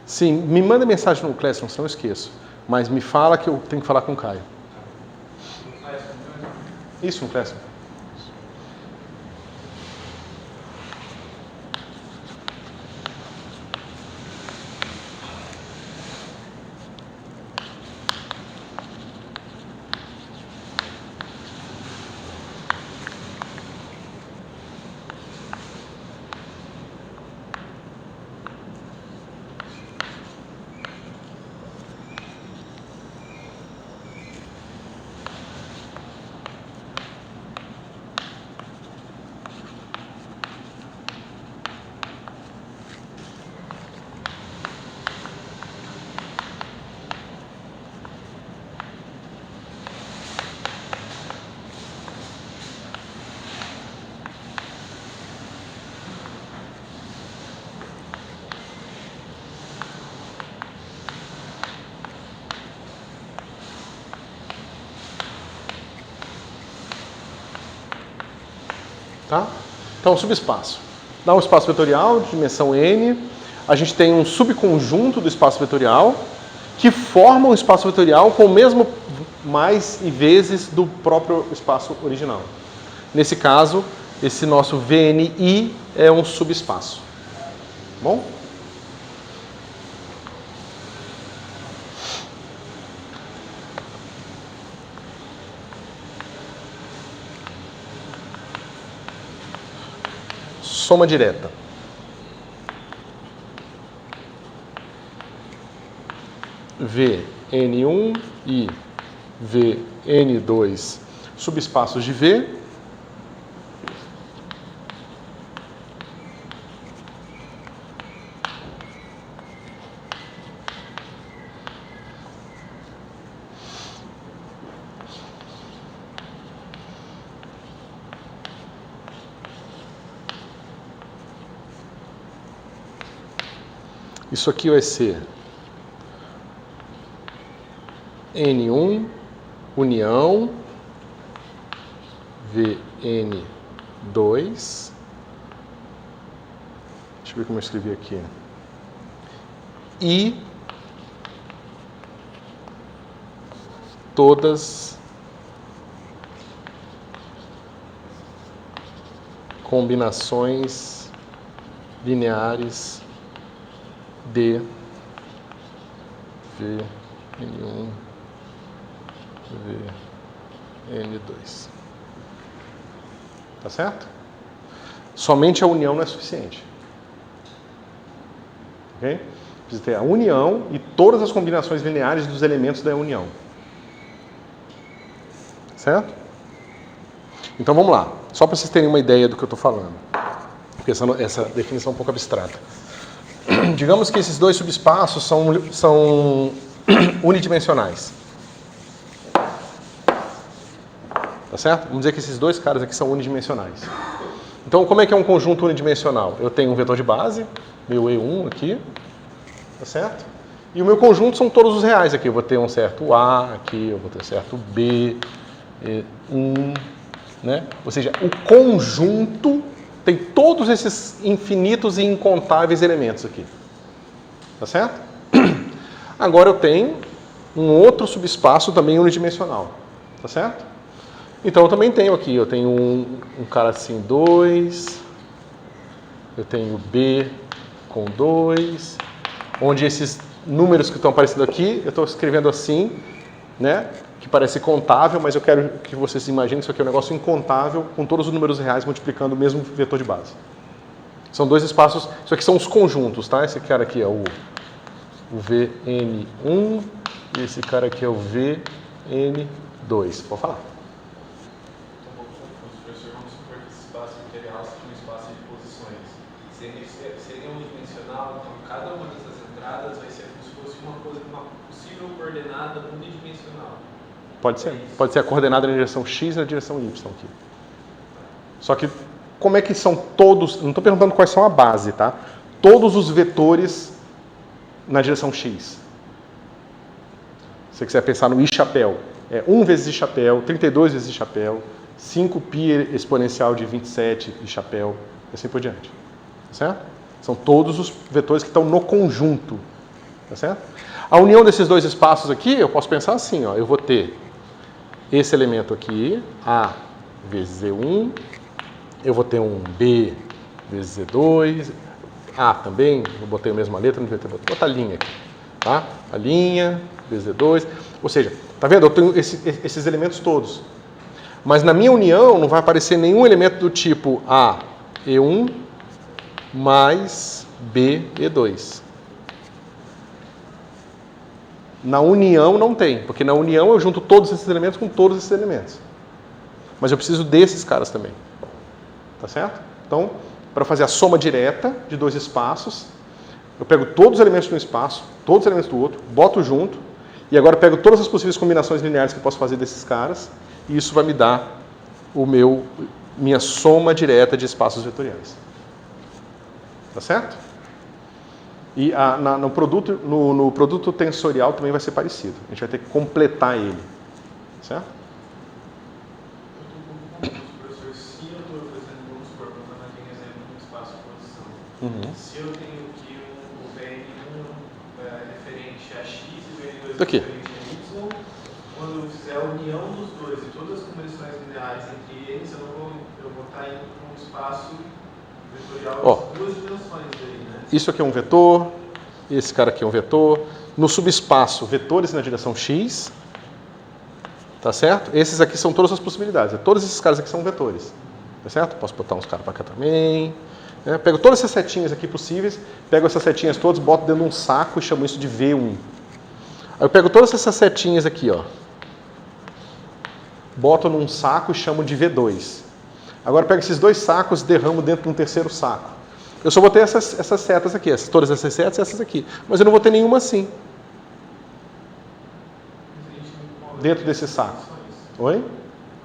Sim, me manda mensagem no Classroom, senão eu esqueço. Mas me fala que eu tenho que falar com o Caio. Isso, no Classroom. Tá? Então, subespaço. Dá um espaço vetorial de dimensão n. A gente tem um subconjunto do espaço vetorial que forma um espaço vetorial com o mesmo mais e vezes do próprio espaço original. Nesse caso, esse nosso VNI é um subespaço. Bom? Soma direta. Vn1 e Vn2 subespaços de V. Isso aqui vai ser N1 união Vn2. Deixa eu ver como eu escrevi aqui. E todas combinações lineares de Vn1, N2. Tá certo? Somente a união não é suficiente. Ok? Precisa ter a união e todas as combinações lineares dos elementos da união. Certo? Então vamos lá. Só para vocês terem uma ideia do que eu estou falando. Porque essa definição é um pouco abstrata. Digamos que esses dois subespaços são unidimensionais. Tá certo? Vamos dizer que esses dois caras aqui são unidimensionais. Então, como é que é um conjunto unidimensional? Eu tenho um vetor de base, meu E1 aqui, tá certo? E o meu conjunto são todos os reais aqui. Eu vou ter um certo A aqui, eu vou ter um certo B, E1, né? Ou seja, o conjunto tem todos esses infinitos e incontáveis elementos aqui. Tá certo? Agora eu tenho um outro subespaço também unidimensional. Tá certo? Então eu também tenho aqui, eu tenho um cara assim, 2, eu tenho B com 2, onde esses números que estão aparecendo aqui, eu estou escrevendo assim, né? Que parece contável, mas eu quero que vocês imaginem que isso aqui é um negócio incontável, com todos os números reais multiplicando o mesmo vetor de base. São dois espaços, isso aqui são os conjuntos, tá? Esse cara aqui é o VN1 e esse cara aqui é o VN2. Pode falar. Seria unidimensional, então cada uma dessas entradas vai ser como se fosse uma possível coordenada unidimensional. Pode ser a coordenada na direção x e na direção y aqui. Só que, como é que são todos, não estou perguntando quais são a base, tá? Todos os vetores na direção x. Se você quiser pensar no i chapéu, é 1 vezes i chapéu, 32 vezes i chapéu, 5π exponencial de 27 i chapéu, e assim por diante. Tá certo? São todos os vetores que estão no conjunto. Tá certo? A união desses dois espaços aqui, eu posso pensar assim, ó, eu vou ter esse elemento aqui, A vezes E1, eu vou ter um B vezes E2, A também, eu botei a mesma letra, não devia ter botado, vou botar a linha aqui, tá? A linha vezes E2, ou seja, tá vendo? Eu tenho esses elementos todos. Mas na minha união não vai aparecer nenhum elemento do tipo A, E1, mais B, E2. Na união não tem, porque na união eu junto todos esses elementos com todos esses elementos. Mas eu preciso desses caras também. Tá certo? Então, para fazer a soma direta de dois espaços, eu pego todos os elementos de um espaço, todos os elementos do outro, boto junto, e agora pego todas as possíveis combinações lineares que eu posso fazer desses caras, e isso vai me dar minha soma direta de espaços vetoriais. Tá certo? E no produto tensorial também vai ser parecido. A gente vai ter que completar ele. Certo? Eu estou um pouco confuso, professor. Se eu estou, por exemplo, vamos supor, colocando aqui um exemplo de um espaço de posição. Se eu tenho aqui o VN1 referente a X e o VN2 aqui. referente a Y, quando eu fizer a união dos dois e todas as combinações lineares entre eles, eu vou estar indo para um espaço vetorial de duas dimensões aí, né? Isso aqui é um vetor, esse cara aqui é um vetor. No subespaço, vetores na direção x. Tá certo? Esses aqui são todas as possibilidades. Todos esses caras aqui são vetores. Tá certo? Posso botar uns caras para cá também. Né? Pego todas essas setinhas aqui possíveis, pego essas setinhas todas, boto dentro de um saco e chamo isso de V1. Aí eu pego todas essas setinhas aqui, ó. Boto num saco e chamo de V2. Agora eu pego esses dois sacos e derramo dentro de um terceiro saco. Eu só vou ter essas setas aqui, todas essas setas e essas aqui. Mas eu não vou ter nenhuma assim. Dentro desse saco. Oi?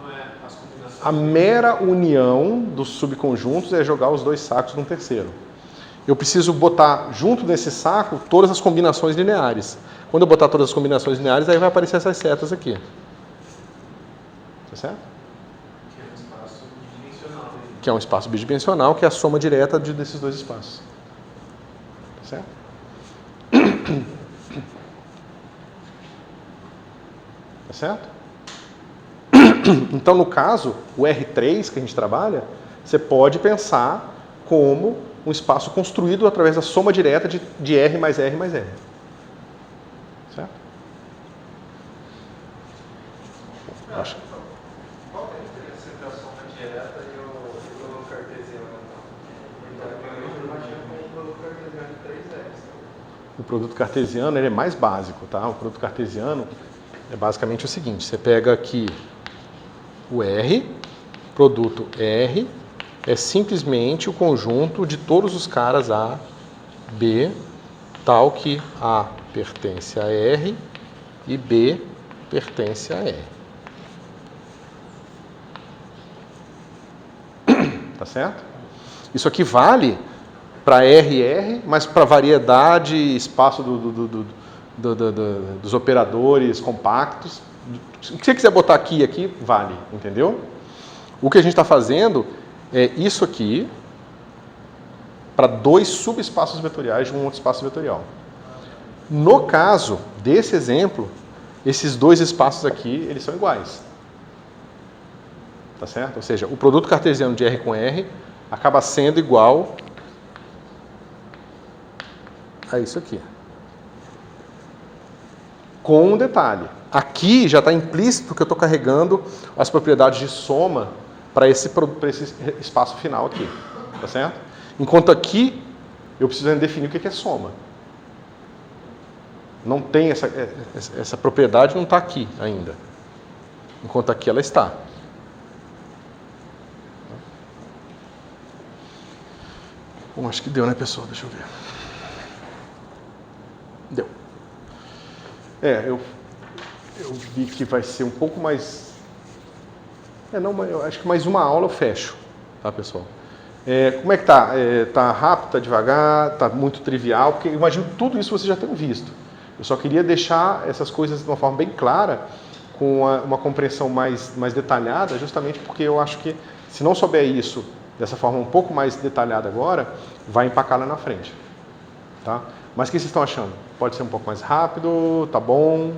Não é as combinações. A mera união dos subconjuntos é jogar os dois sacos num terceiro. Eu preciso botar junto desse saco todas as combinações lineares. Quando eu botar todas as combinações lineares, aí vai aparecer essas setas aqui. Tá certo? Que é um espaço bidimensional, que é a soma direta desses dois espaços. Tá certo? Tá certo? Então, no caso, o R3 que a gente trabalha, você pode pensar como um espaço construído através da soma direta de R mais R mais R. Certo? direta e o produto cartesiano. Então, eu imagino como um produto cartesiano de 3x. O produto cartesiano ele é mais básico, tá? O produto cartesiano é basicamente o seguinte: você pega aqui o R, produto R é simplesmente o conjunto de todos os caras A, B, tal que A pertence a R e B pertence a R. Tá certo? Isso aqui vale para R, mas para variedade, espaço dos operadores compactos. O que você quiser botar aqui e aqui, vale, entendeu? O que a gente está fazendo é isso aqui para 2 subespaços vetoriais de um outro espaço vetorial. No caso desse exemplo, esses 2 espaços aqui, eles são iguais. Tá certo? Ou seja, o produto cartesiano de R com R acaba sendo igual a isso aqui. Com um detalhe. Aqui já está implícito que eu estou carregando as propriedades de soma para esse espaço final aqui. Tá certo? Enquanto aqui, eu preciso definir o que é soma. Não tem essa propriedade, não está aqui ainda. Enquanto aqui ela está. Bom, acho que deu, né, pessoal? Deixa eu ver. Deu. Eu vi que vai ser um pouco mais... eu acho que mais uma aula eu fecho, tá, pessoal? Como é que tá? Tá rápido, tá devagar, tá muito trivial? Porque eu imagino que tudo isso vocês já tenham visto. Eu só queria deixar essas coisas de uma forma bem clara, com uma compreensão mais detalhada, justamente porque eu acho que, se não souber isso dessa forma um pouco mais detalhada agora, vai empacar lá na frente. Tá? Mas o que vocês estão achando? Pode ser um pouco mais rápido? Tá bom?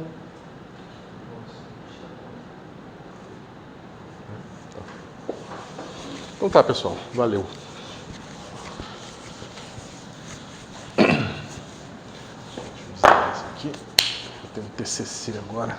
Então tá, pessoal. Valeu. Deixa eu usar esse aqui. Eu tenho um TCC agora.